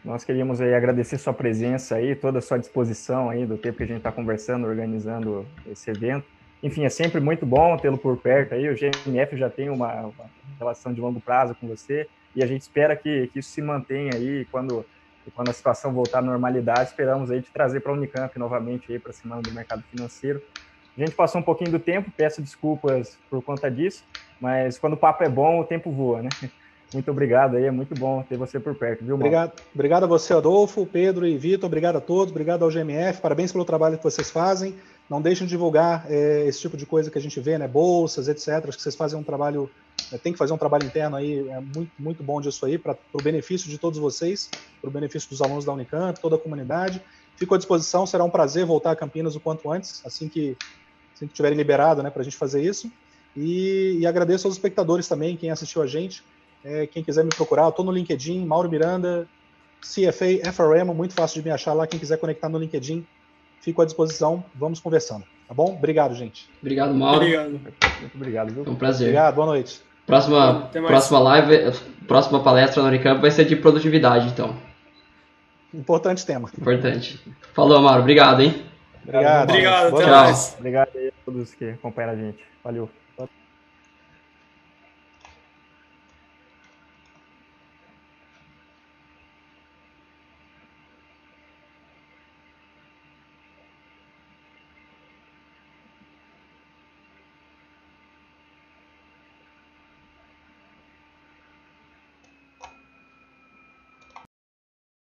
nós queríamos aí agradecer sua presença aí, toda a sua disposição aí do tempo que a gente está conversando, organizando esse evento. Enfim, é sempre muito bom tê-lo por perto aí. O GMF já tem uma relação de longo prazo com você e a gente espera que isso se mantenha aí. Quando a situação voltar à normalidade, esperamos aí te trazer para a Unicamp novamente aí para a Semana do Mercado Financeiro. A gente passou um pouquinho do tempo, peço desculpas por conta disso, mas quando o papo é bom, o tempo voa, né? Muito obrigado aí, é muito bom ter você por perto, viu, Mauro? Obrigado a você, Adolfo, Pedro e Vitor, obrigado a todos, obrigado ao GMF, parabéns pelo trabalho que vocês fazem. Não deixem de divulgar esse tipo de coisa que a gente vê, né? Bolsas, etc. Acho que vocês fazem um trabalho, tem que fazer um trabalho interno aí, muito, muito bom disso aí, para o benefício de todos vocês, para o benefício dos alunos da Unicamp, toda a comunidade. Fico à disposição, será um prazer voltar a Campinas o quanto antes, assim que tiverem liberado, né, para a gente fazer isso. E agradeço aos espectadores também, quem assistiu a gente. Quem quiser me procurar, eu estou no LinkedIn, Mauro Miranda, CFA, FRM, muito fácil de me achar lá. Quem quiser conectar no LinkedIn, fico à disposição, vamos conversando, tá bom? Obrigado, gente. Obrigado, Mauro. Obrigado. Muito obrigado, viu? Foi um prazer. Obrigado, boa noite. Próxima live, próxima palestra na Unicamp vai ser de produtividade, então. Importante tema. Importante. Falou, Mauro. Obrigado, hein? Obrigado. Obrigado. Tchau. Obrigado aí a todos que acompanham a gente. Valeu.